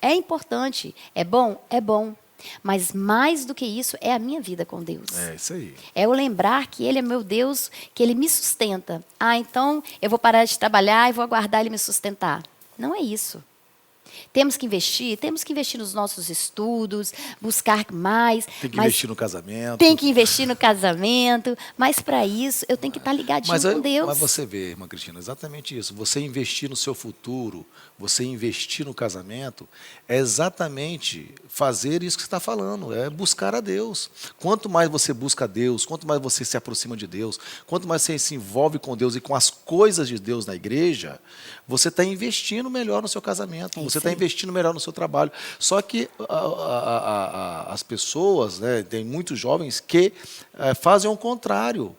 É importante. É bom? É bom. Mas mais do que isso é a minha vida com Deus. É isso aí. É eu lembrar que Ele é meu Deus, que Ele me sustenta. Ah, então eu vou parar de trabalhar e vou aguardar Ele me sustentar. Não é isso. Temos que investir nos nossos estudos, buscar mais. Tem que investir no casamento. Tem que investir no casamento, mas para isso eu tenho que estar ligadinho com Deus. Mas você vê, irmã Cristina, exatamente isso. Você investir no seu futuro, você investir no casamento, é exatamente fazer isso que você está falando, é buscar a Deus. Quanto mais você busca a Deus, quanto mais você se aproxima de Deus, quanto mais você se envolve com Deus e com as coisas de Deus na igreja, você está investindo melhor no seu casamento. Você está investindo melhor no seu trabalho. Só que as pessoas, né, tem muitos jovens que fazem o contrário.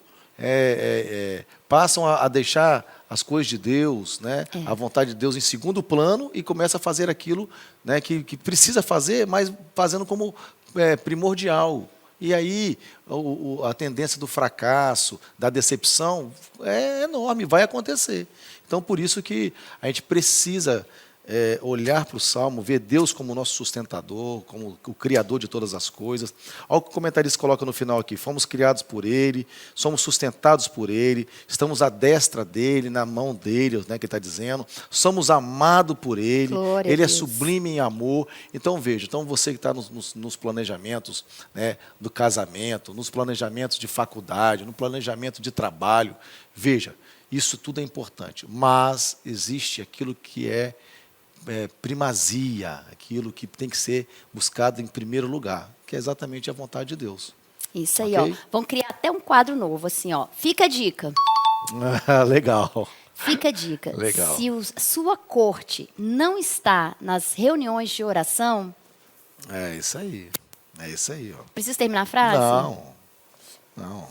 Passam a deixar as coisas de Deus, né, a vontade de Deus em segundo plano e começa a fazer aquilo, né, que precisa fazer, mas fazendo como primordial. E aí a tendência do fracasso, da decepção é enorme, vai acontecer. Então, por isso que a gente precisa olhar para o Salmo, ver Deus como nosso sustentador, como o Criador de todas as coisas. Olha o que o comentarista coloca no final aqui. Fomos criados por Ele, somos sustentados por Ele, estamos à destra dEle, na mão dEle, né, que ele está dizendo. Somos amados por Ele, Glória Ele a é Deus. sublime em amor. Então, veja, você que está nos planejamentos, né, do casamento, nos planejamentos de faculdade, no planejamento de trabalho, veja, isso tudo é importante, mas existe aquilo que é primazia, aquilo que tem que ser buscado em primeiro lugar, que é exatamente a vontade de Deus. Isso aí, Ok? ó. Vão criar até um quadro novo, assim, ó. Fica a dica. Legal. Fica a dica. Legal. Se sua corte não está nas reuniões de oração... É isso aí. É isso aí, ó. Preciso terminar a frase? Não.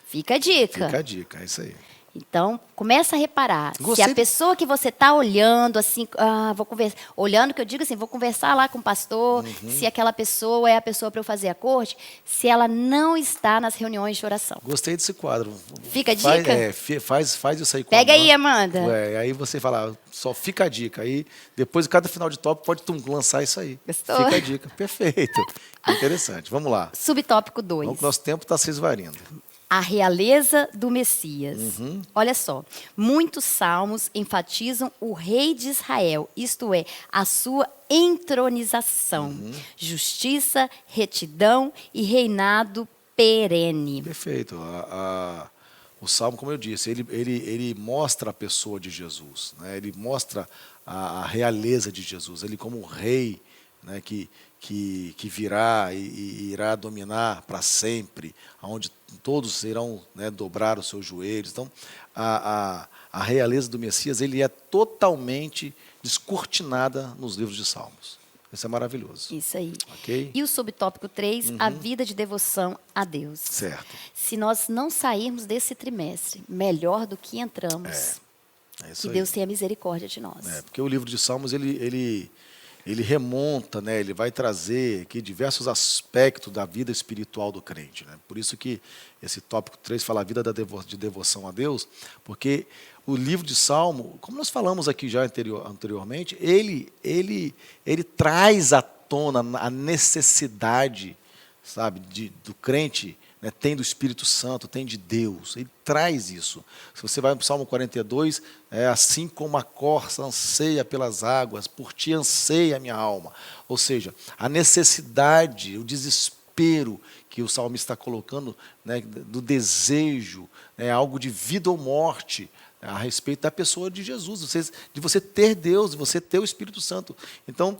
Fica a dica. Fica a dica, é isso aí. Então, começa a reparar. Gostei Se a pessoa que você está olhando, assim, vou conversar, olhando, que eu digo assim, vou conversar lá com o pastor, se aquela pessoa é a pessoa para eu fazer a corte, se ela não está nas reuniões de oração. Gostei desse quadro. Fica a dica? Faz isso aí com Pega a aí, Amanda. Aí você fala, só fica a dica. Aí, depois de cada final de tópico, pode lançar isso aí. Gostou? Fica a dica. Perfeito. Interessante. Vamos lá. Subtópico 2. Vamos que nosso tempo está se esvarindo. A realeza do Messias. Olha só, muitos salmos enfatizam o rei de Israel, isto é, a sua entronização, justiça, retidão e reinado perene. Perfeito. O Salmo, como eu disse, ele mostra a pessoa de Jesus, né? Ele mostra a realeza de Jesus, ele como rei, né, que virá e irá dominar para sempre, onde todos irão, né, dobrar os seus joelhos. Então, a realeza do Messias ele é totalmente descortinada nos livros de Salmos. Isso é maravilhoso. Isso aí. Ok? E o subtópico 3, a vida de devoção a Deus. Certo. Se nós não sairmos desse trimestre melhor do que entramos, É isso que aí. Deus tenha misericórdia de nós. Porque o livro de Salmos ele remonta, né? Ele vai trazer aqui diversos aspectos da vida espiritual do crente, né? Por isso que esse tópico 3 fala a vida de devoção a Deus, porque o livro de Salmo, como nós falamos aqui já anteriormente, ele traz à tona a necessidade, sabe, do crente, né, tem do Espírito Santo, tem de Deus. Ele traz isso. Se você vai para o Salmo 42, assim como a corça anseia pelas águas, por ti anseia a minha alma. Ou seja, a necessidade, o desespero que o salmista está colocando, né, do desejo, algo de vida ou morte, a respeito da pessoa de Jesus, de você ter Deus, de você ter o Espírito Santo. Então,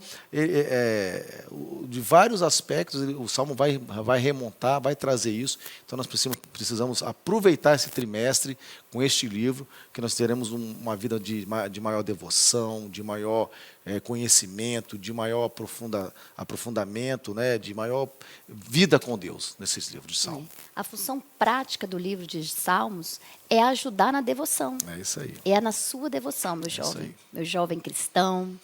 de vários aspectos, o Salmo vai remontar, vai trazer isso. Então, nós precisamos aproveitar esse trimestre com este livro, que nós teremos uma vida de maior devoção, de maior conhecimento, de maior aprofundamento, né, de maior vida com Deus nesses livros de Salmo. A função prática do livro de Salmos é ajudar na devoção. É isso aí. É na sua devoção, meu Isso jovem. aí. Meu jovem cristão.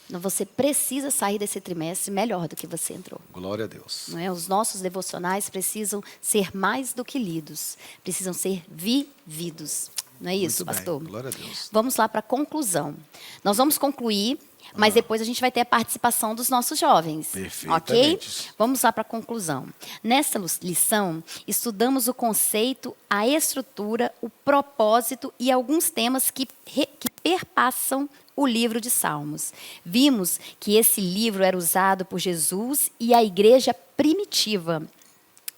Você precisa sair desse trimestre melhor do que você entrou. Glória a Deus. Não é? Os nossos devocionais precisam ser mais do que lidos. Precisam ser vividos. Não é isso, Muito bem. pastor? Glória a Deus. Vamos lá para a conclusão. Nós vamos concluir, mas depois a gente vai ter a participação dos nossos jovens. Ok? Perfeitamente. Vamos lá para a conclusão. Nessa lição, estudamos o conceito, a estrutura, o propósito e alguns temas que perpassam o livro de Salmos. Vimos que esse livro era usado por Jesus e a igreja primitiva.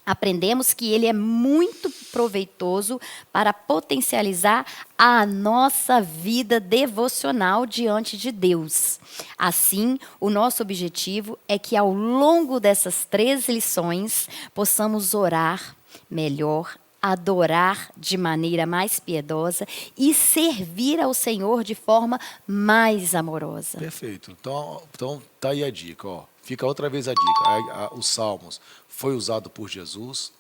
Aprendemos que ele é muito proveitoso para potencializar a nossa vida devocional diante de Deus. Assim, o nosso objetivo é que ao longo dessas 3 lições possamos orar melhor adorar de maneira mais piedosa e servir ao Senhor de forma mais amorosa. Perfeito. Então tá aí a dica, ó. Fica outra vez a dica. Os Salmos foi usado por Jesus,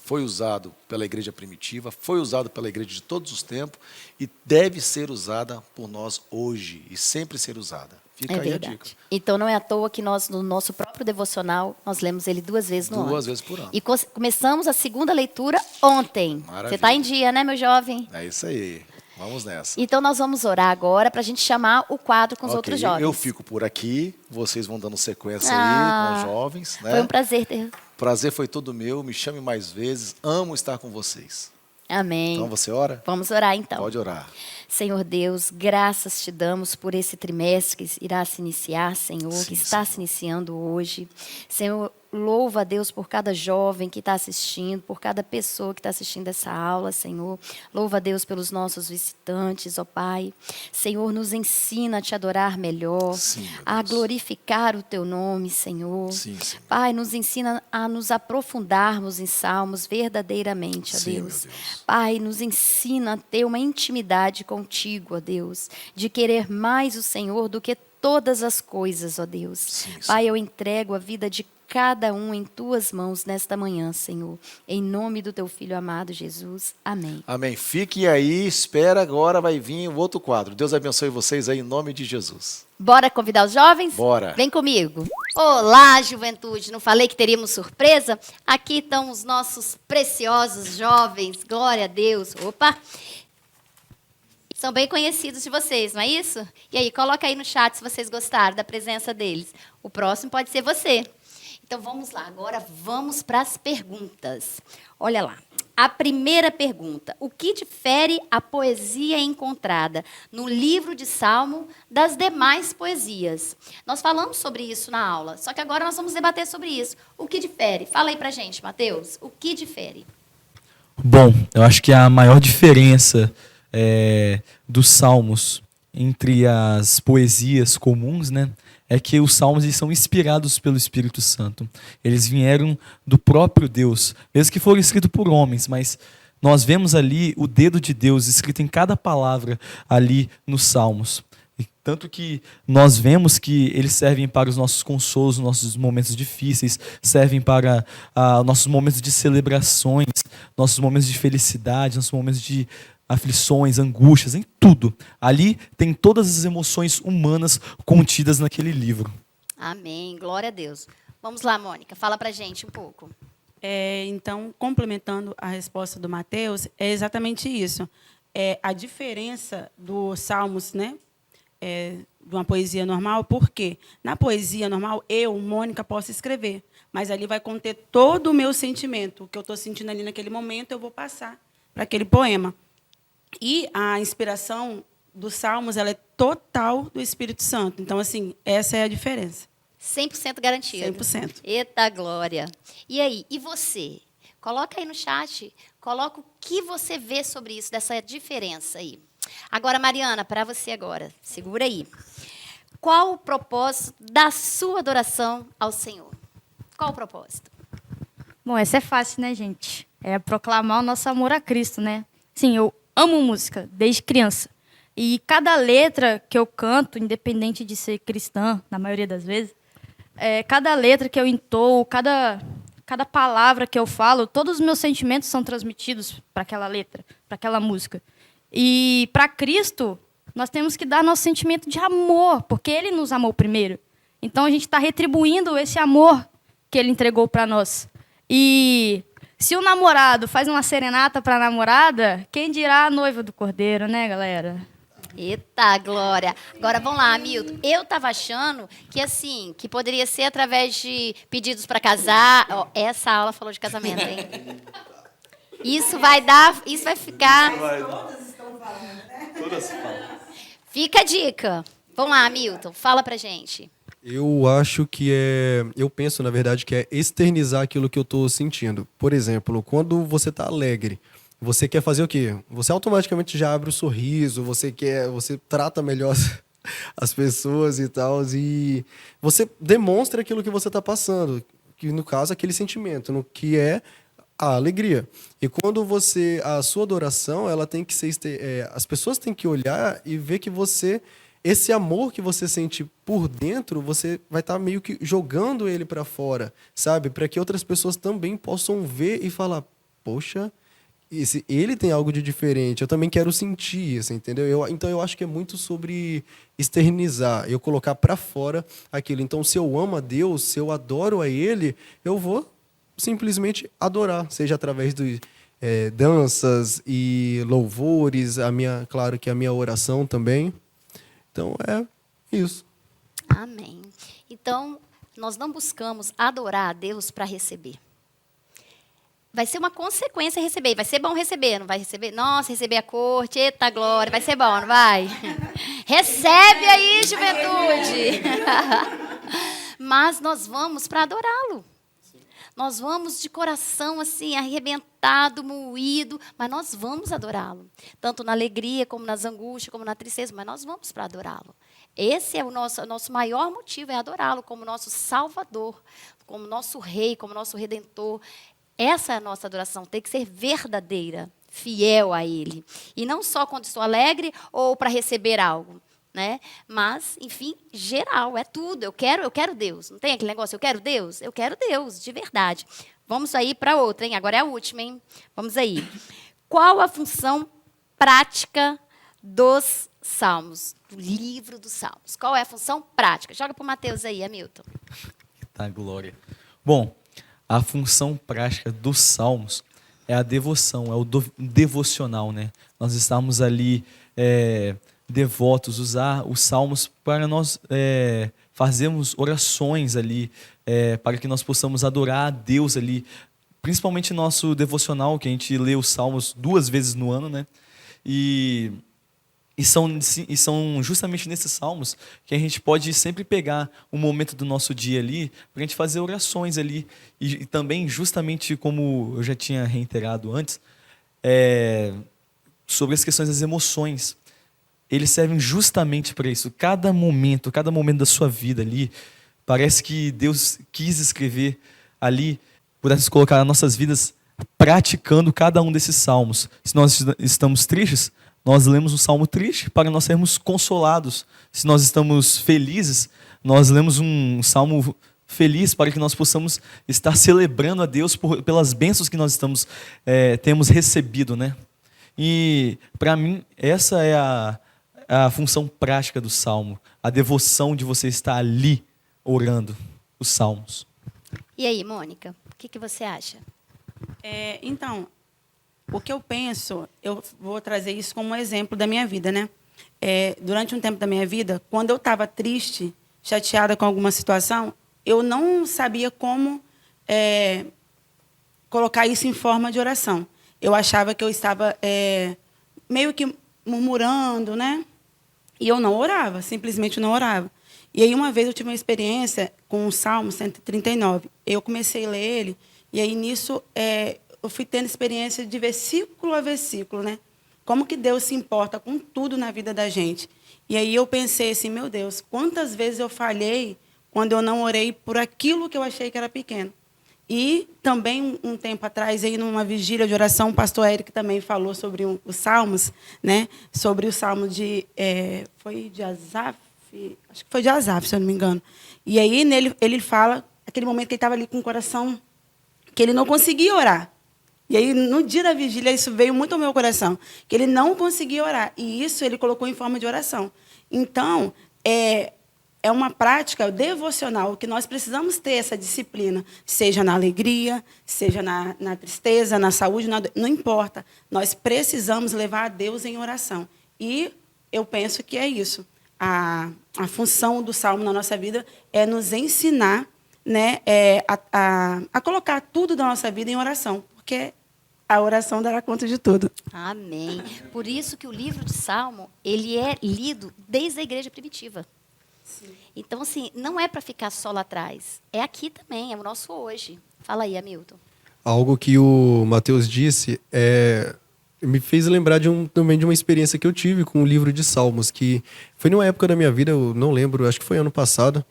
foi usado pela igreja primitiva, foi usado pela igreja de todos os tempos e deve ser usada por nós hoje e sempre ser usada. Fica aí verdade. a dica. Então não é à toa que nós, no nosso próprio devocional, nós lemos ele 2 vezes no ano. 2 vezes por ano. E começamos a segunda leitura ontem. Maravilha. Você está em dia, né, meu jovem? É isso aí. Vamos nessa. Então nós vamos orar agora para a gente chamar o quadro com os outros jovens. Eu fico por aqui, vocês vão dando sequência aí com os jovens. Né? Foi um prazer ter. Prazer foi todo meu, me chame mais vezes, amo estar com vocês. Amém. Então você ora? Vamos orar então. Pode orar. Senhor Deus, graças te damos por esse trimestre que irá se iniciar, Senhor, Sim, que está Senhor. se iniciando hoje. Senhor, louva a Deus por cada jovem que está assistindo, por cada pessoa que está assistindo essa aula, Senhor. Louva a Deus pelos nossos visitantes, ó Pai. Senhor, nos ensina a te adorar melhor, Sim, meu a Deus. glorificar o teu nome, Senhor. Sim, Senhor. Pai, nos ensina a nos aprofundarmos em salmos verdadeiramente, ó Sim, meu Deus. Deus. Pai, nos ensina a ter uma intimidade contigo, ó Deus, de querer mais o Senhor do que todas as coisas, ó Deus. Sim, Pai, eu entrego a vida de cada um em tuas mãos nesta manhã, Senhor. Em nome do teu Filho amado, Jesus. Amém. Amém. Fique aí, espera, agora vai vir o outro quadro. Deus abençoe vocês aí em nome de Jesus. Bora convidar os jovens? Bora. Vem comigo. Olá, juventude. Não falei que teríamos surpresa? Aqui estão os nossos preciosos jovens. Glória a Deus. Opa! São bem conhecidos de vocês, não é isso? E aí, coloca aí no chat se vocês gostaram da presença deles. O próximo pode ser você. Então, vamos lá. Agora, vamos para as perguntas. Olha lá. A primeira pergunta. O que difere a poesia encontrada no livro de Salmo das demais poesias? Nós falamos sobre isso na aula, só que agora nós vamos debater sobre isso. O que difere? Fala aí pra gente, Mateus. O que difere? Bom, eu acho que a maior diferença dos salmos entre as poesias comuns, né, é que os salmos eles são inspirados pelo Espírito Santo. Eles vieram do próprio Deus, mesmo que foram escritos por homens, mas nós vemos ali o dedo de Deus escrito em cada palavra ali nos salmos. E tanto que nós vemos que eles servem para os nossos consolos, nossos momentos difíceis, servem para nossos momentos de celebrações, nossos momentos de felicidade, nossos momentos de aflições, angústias, em tudo. Ali tem todas as emoções humanas contidas naquele livro. Amém. Glória a Deus. Vamos lá, Mônica. Fala pra gente um pouco. Então, complementando a resposta do Mateus, é exatamente isso. A diferença dos salmos, né, de uma poesia normal, porque na poesia normal, eu, Mônica, posso escrever, mas ali vai conter todo o meu sentimento. O que eu estou sentindo ali naquele momento, eu vou passar para aquele poema. E a inspiração dos salmos ela é total do Espírito Santo. Então, assim, essa é a diferença. 100% garantido. 100%. Eita glória. E aí, e você? Coloca aí no chat, coloca o que você vê sobre isso, dessa diferença aí. Agora, Mariana, para você agora, segura aí. Qual o propósito da sua adoração ao Senhor? Qual o propósito? Bom, essa é fácil, né, gente? É proclamar o nosso amor a Cristo, né? Sim, eu amo música desde criança. E cada letra que eu canto, independente de ser cristã, na maioria das vezes, cada letra que eu entoo, cada palavra que eu falo, todos os meus sentimentos são transmitidos para aquela letra, para aquela música. E para Cristo, nós temos que dar nosso sentimento de amor, porque Ele nos amou primeiro. Então a gente está retribuindo esse amor que Ele entregou para nós. E se o namorado faz uma serenata para a namorada, quem dirá a noiva do cordeiro, né, galera? Eita, glória. Agora, vamos lá, Hamilton. Eu estava achando que, assim, que poderia ser através de pedidos para casar. Ó, essa aula falou de casamento, hein? Isso vai ficar... Todas estão falando, né? Todas falam. Fica a dica. Vamos lá, Hamilton, fala pra gente. Eu acho que eu penso, na verdade, que é externizar aquilo que eu estou sentindo. Por exemplo, quando você está alegre, você quer fazer o quê? Você automaticamente já abre o sorriso, você trata melhor as pessoas e tal, e você demonstra aquilo que você está passando, que no caso aquele sentimento, que é a alegria. E quando a sua adoração, ela tem que ser, as pessoas têm que olhar e ver que esse amor que você sente por dentro, você vai estar meio que jogando ele para fora, sabe? Para que outras pessoas também possam ver e falar, poxa, ele tem algo de diferente, eu também quero sentir isso, entendeu? Então eu acho que é muito sobre externizar, eu colocar para fora aquilo. Então se eu amo a Deus, se eu adoro a Ele, eu vou simplesmente adorar, seja através de danças e louvores, claro que a minha oração também. Então é isso. Amém. Então, nós não buscamos adorar a Deus para receber. Vai ser uma consequência receber. Vai ser bom receber, não vai receber? Nossa, receber a corte, eita glória, vai ser bom, não vai? Recebe aí, juventude! Mas nós vamos para adorá-lo. Nós vamos de coração assim, arrebentado, moído, mas nós vamos adorá-lo. Tanto na alegria, como nas angústias, como na tristeza, mas nós vamos para adorá-lo. Esse é o nosso maior motivo, é adorá-lo como nosso Salvador, como nosso Rei, como nosso Redentor. Essa é a nossa adoração, tem que ser verdadeira, fiel a Ele. E não só quando estou alegre ou para receber algo, né? Mas, enfim, geral, é tudo. Eu quero Deus. Não tem aquele negócio, eu quero Deus? Eu quero Deus, de verdade. Vamos aí para outra, hein? Agora é a última, hein? Vamos aí. Qual a função prática dos Salmos, do livro dos Salmos? Qual é a função prática? Joga para o Mateus aí, Hamilton. Tá, glória. Bom, a função prática dos Salmos é a devoção, é o devocional, né? Nós estamos ali devotos, usar os Salmos para nós fazermos orações ali, para que nós possamos adorar a Deus ali, principalmente nosso devocional, que a gente lê os Salmos 2 vezes no ano, né? E são justamente nesses salmos que a gente pode sempre pegar um momento do nosso dia ali para a gente fazer orações ali. E também, justamente como eu já tinha reiterado antes, sobre as questões das emoções. Eles servem justamente para isso. Cada momento da sua vida ali, parece que Deus quis escrever ali, pudesse colocar as nossas vidas praticando cada um desses salmos. Se nós estamos tristes, nós lemos um salmo triste para nós sermos consolados. Se nós estamos felizes, nós lemos um salmo feliz para que nós possamos estar celebrando a Deus pelas bênçãos que nós temos recebido, né? E, para mim, essa é a função prática do salmo, a devoção de você estar ali orando os salmos. E aí, Mônica, o que você acha? Então, o que eu penso, eu vou trazer isso como um exemplo da minha vida, né? Durante um tempo da minha vida, quando eu estava triste, chateada com alguma situação, eu não sabia como colocar isso em forma de oração. Eu achava que eu estava meio que murmurando, né? E eu não orava, simplesmente não orava. E aí, uma vez, eu tive uma experiência com o Salmo 139. Eu comecei a ler ele, e aí, nisso, eu fui tendo experiência de versículo a versículo, né? Como que Deus se importa com tudo na vida da gente. E aí eu pensei assim, meu Deus, quantas vezes eu falhei quando eu não orei por aquilo que eu achei que era pequeno. E também, um tempo atrás, aí numa vigília de oração, o pastor Eric também falou sobre os salmos, né? Sobre o salmo foi de Asaf, acho que foi de Asaf, se eu não me engano. E aí nele ele fala, aquele momento que ele estava ali com o coração, que ele não conseguia orar. E aí, no dia da vigília, isso veio muito ao meu coração, que ele não conseguia orar. E isso ele colocou em forma de oração. Então, é uma prática devocional que nós precisamos ter essa disciplina, seja na alegria, seja na tristeza, na saúde, não importa. Nós precisamos levar a Deus em oração. E eu penso que é isso. A função do Salmo na nossa vida é nos ensinar, né, a colocar tudo da nossa vida em oração, porque a oração dará conta de tudo. Amém. Por isso que o livro de Salmo, ele é lido desde a igreja primitiva. Sim. Então, assim, não é para ficar só lá atrás. É aqui também, é o nosso hoje. Fala aí, Hamilton. Algo que o Mateus disse me fez lembrar também de uma experiência que eu tive com o livro de Salmos, que foi numa época da minha vida, eu não lembro, acho que foi ano passado.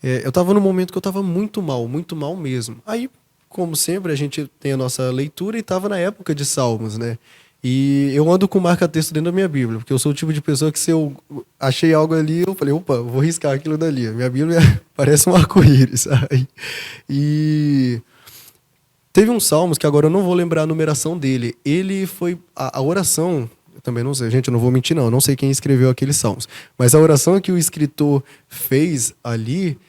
Eu estava num momento que eu estava muito mal mesmo. Aí como sempre, a gente tem a nossa leitura e estava na época de Salmos, né? E eu ando com marca-texto dentro da minha Bíblia, porque eu sou o tipo de pessoa que se eu achei algo ali, eu falei, opa, vou riscar aquilo dali. Minha Bíblia parece um arco-íris, sabe? E teve um Salmos, que agora eu não vou lembrar a numeração dele. Ele foi, a oração, eu também não sei, gente, eu não vou mentir não, eu não sei quem escreveu aqueles Salmos. Mas a oração que o escritor fez ali,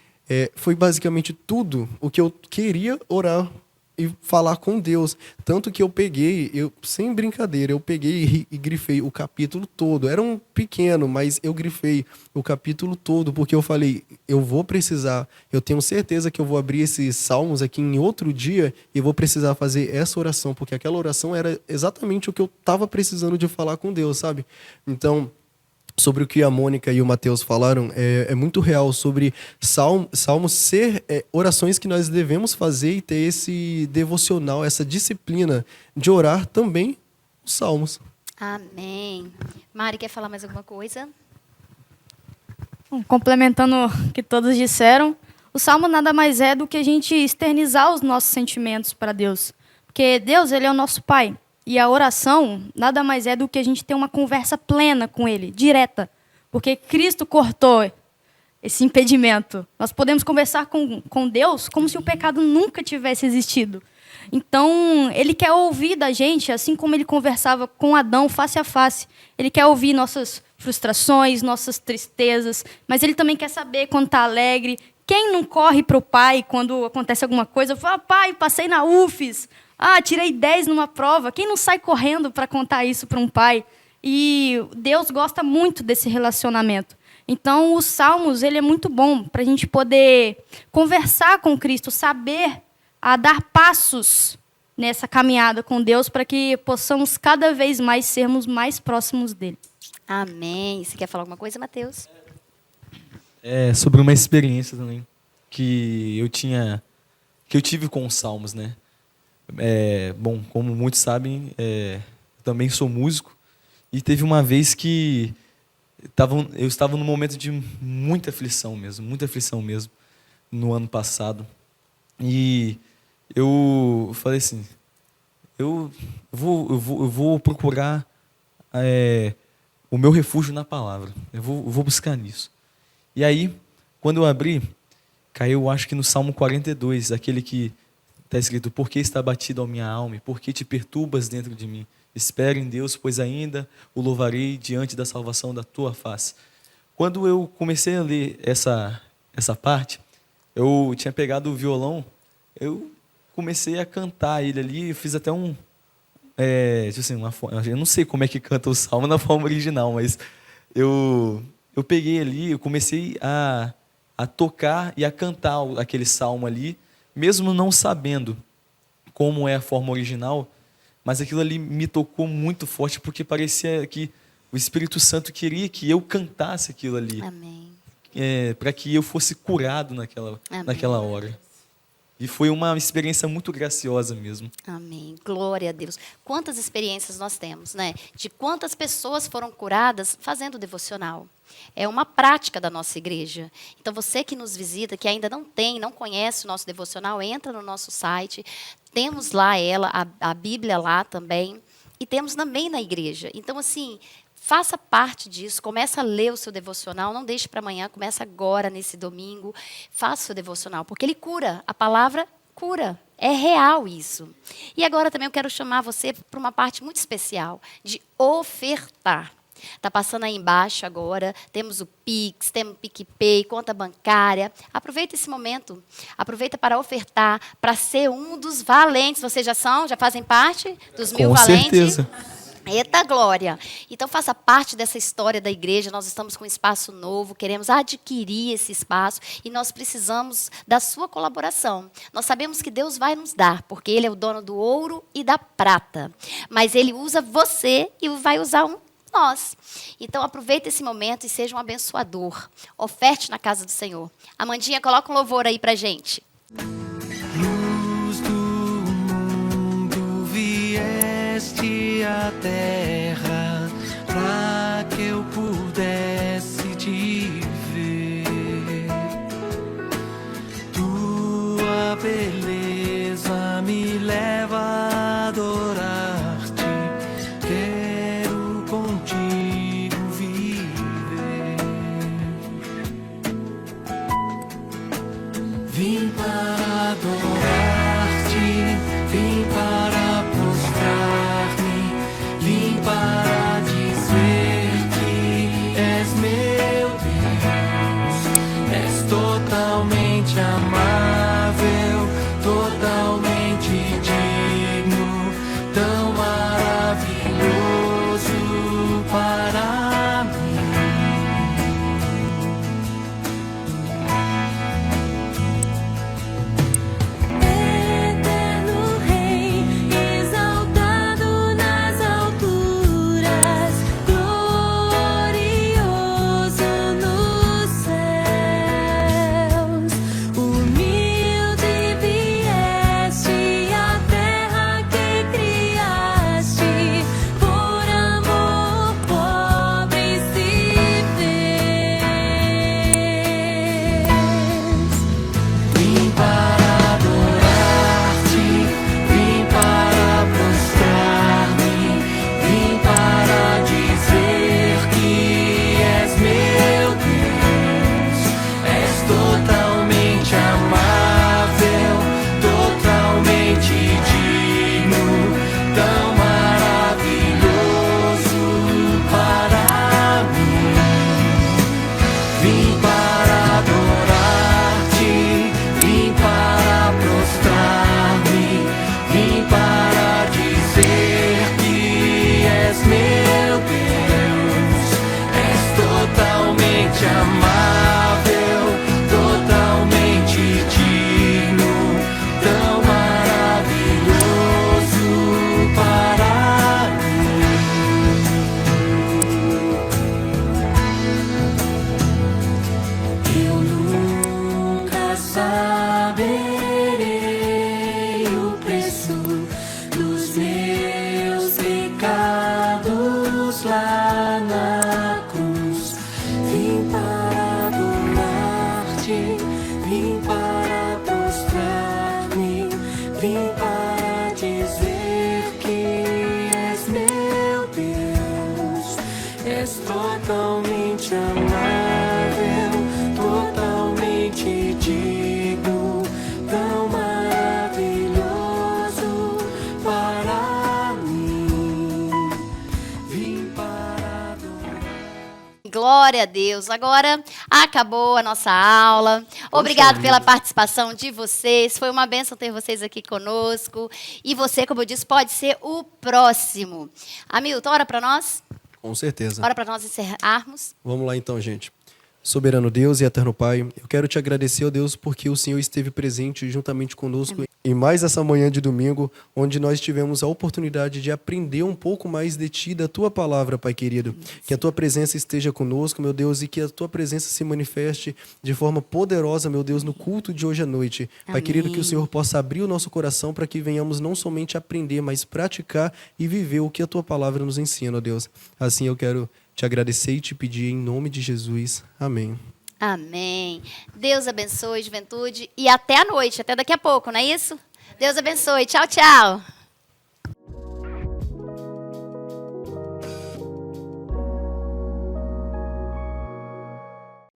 foi basicamente tudo o que eu queria orar e falar com Deus. Tanto que eu peguei, sem brincadeira, eu peguei e grifei o capítulo todo. Era um pequeno, mas eu grifei o capítulo todo, porque eu falei, eu vou precisar, eu tenho certeza que eu vou abrir esses salmos aqui em outro dia e vou precisar fazer essa oração, porque aquela oração era exatamente o que eu estava precisando de falar com Deus, sabe? Então, sobre o que a Mônica e o Mateus falaram, é muito real sobre salmos ser orações que nós devemos fazer e ter esse devocional, essa disciplina de orar também os salmos. Amém. Mari, quer falar mais alguma coisa? Bom, complementando o que todos disseram, o salmo nada mais é do que a gente externizar os nossos sentimentos para Deus. Porque Deus, ele é o nosso Pai. E a oração nada mais é do que a gente ter uma conversa plena com Ele, direta. Porque Cristo cortou esse impedimento. Nós podemos conversar com Deus como se o pecado nunca tivesse existido. Então, Ele quer ouvir da gente, assim como Ele conversava com Adão face a face. Ele quer ouvir nossas frustrações, nossas tristezas, mas Ele também quer saber quando está alegre. Quem não corre para o pai quando acontece alguma coisa? Fala, pai, passei na UFES. Tirei 10 numa prova. Quem não sai correndo para contar isso para um pai? E Deus gosta muito desse relacionamento. Então, os Salmos, ele é muito bom para a gente poder conversar com Cristo, saber dar passos nessa caminhada com Deus para que possamos cada vez mais sermos mais próximos dele. Amém. Você quer falar alguma coisa, Mateus? Sobre uma experiência também que eu tive com os Salmos, né? Bom, como muitos sabem, também sou músico e teve uma vez que eu estava num momento de muita aflição mesmo, no ano passado. E eu falei assim, eu vou procurar o meu refúgio na palavra, eu vou buscar nisso. E aí, quando eu abri, caiu, acho que no Salmo 42, aquele que está escrito, por que está batido a minha alma? Por que te perturbas dentro de mim? Espere em Deus, pois ainda o louvarei diante da salvação da tua face. Quando eu comecei a ler essa parte, eu tinha pegado o violão, eu comecei a cantar ele ali, eu fiz até eu não sei como é que canta o Salmo na forma original, mas eu peguei ali, eu comecei a tocar e a cantar aquele Salmo ali, mesmo não sabendo como é a forma original, mas aquilo ali me tocou muito forte, porque parecia que o Espírito Santo queria que eu cantasse aquilo ali. Amém. Para que eu fosse curado naquela hora. E foi uma experiência muito graciosa mesmo. Amém. Glória a Deus. Quantas experiências nós temos, né? De quantas pessoas foram curadas fazendo devocional. É uma prática da nossa igreja. Então, você que nos visita, que ainda não conhece o nosso devocional, entra no nosso site. Temos lá a Bíblia lá também. E temos também na igreja. Então, assim, faça parte disso, começa a ler o seu devocional, não deixe para amanhã, começa agora, nesse domingo, faça o seu devocional, porque ele cura, a palavra cura, é real isso. E agora também eu quero chamar você para uma parte muito especial, de ofertar. Está passando aí embaixo agora, temos o Pix, temos o PicPay, conta bancária. Aproveita esse momento, aproveita para ofertar, para ser um dos valentes. Vocês já fazem parte dos 1000 valentes? Com certeza. Eita glória! Então faça parte dessa história da igreja, nós estamos com um espaço novo, queremos adquirir esse espaço e nós precisamos da sua colaboração. Nós sabemos que Deus vai nos dar, porque Ele é o dono do ouro e da prata, mas Ele usa você e vai usar nós. Então aproveite esse momento e seja um abençoador. Oferte na casa do Senhor. Amandinha, coloca um louvor aí pra gente. Luz do mundo vieste à terra para que eu pudesse te ver. Tua beleza Glória a Deus. Agora acabou a nossa aula. Obrigado pela participação de vocês. Foi uma bênção ter vocês aqui conosco. E você, como eu disse, pode ser o próximo. Hamilton, ora para nós? Com certeza. Ora para nós encerrarmos. Vamos lá então, gente. Soberano Deus e eterno Pai, eu quero te agradecer, ó Deus, porque o Senhor esteve presente juntamente conosco em mais essa manhã de domingo, onde nós tivemos a oportunidade de aprender um pouco mais de Ti, da Tua palavra, Pai querido. Que a Tua presença esteja conosco, meu Deus, e que a Tua presença se manifeste de forma poderosa, meu Deus, no culto de hoje à noite. Pai querido, que o Senhor possa abrir o nosso coração para que venhamos não somente aprender, mas praticar e viver o que a Tua palavra nos ensina, ó Deus. Assim eu quero te agradecer e te pedir em nome de Jesus. Amém. Amém. Deus abençoe, juventude. E até a noite, até daqui a pouco, não é isso? Deus abençoe. Tchau, tchau.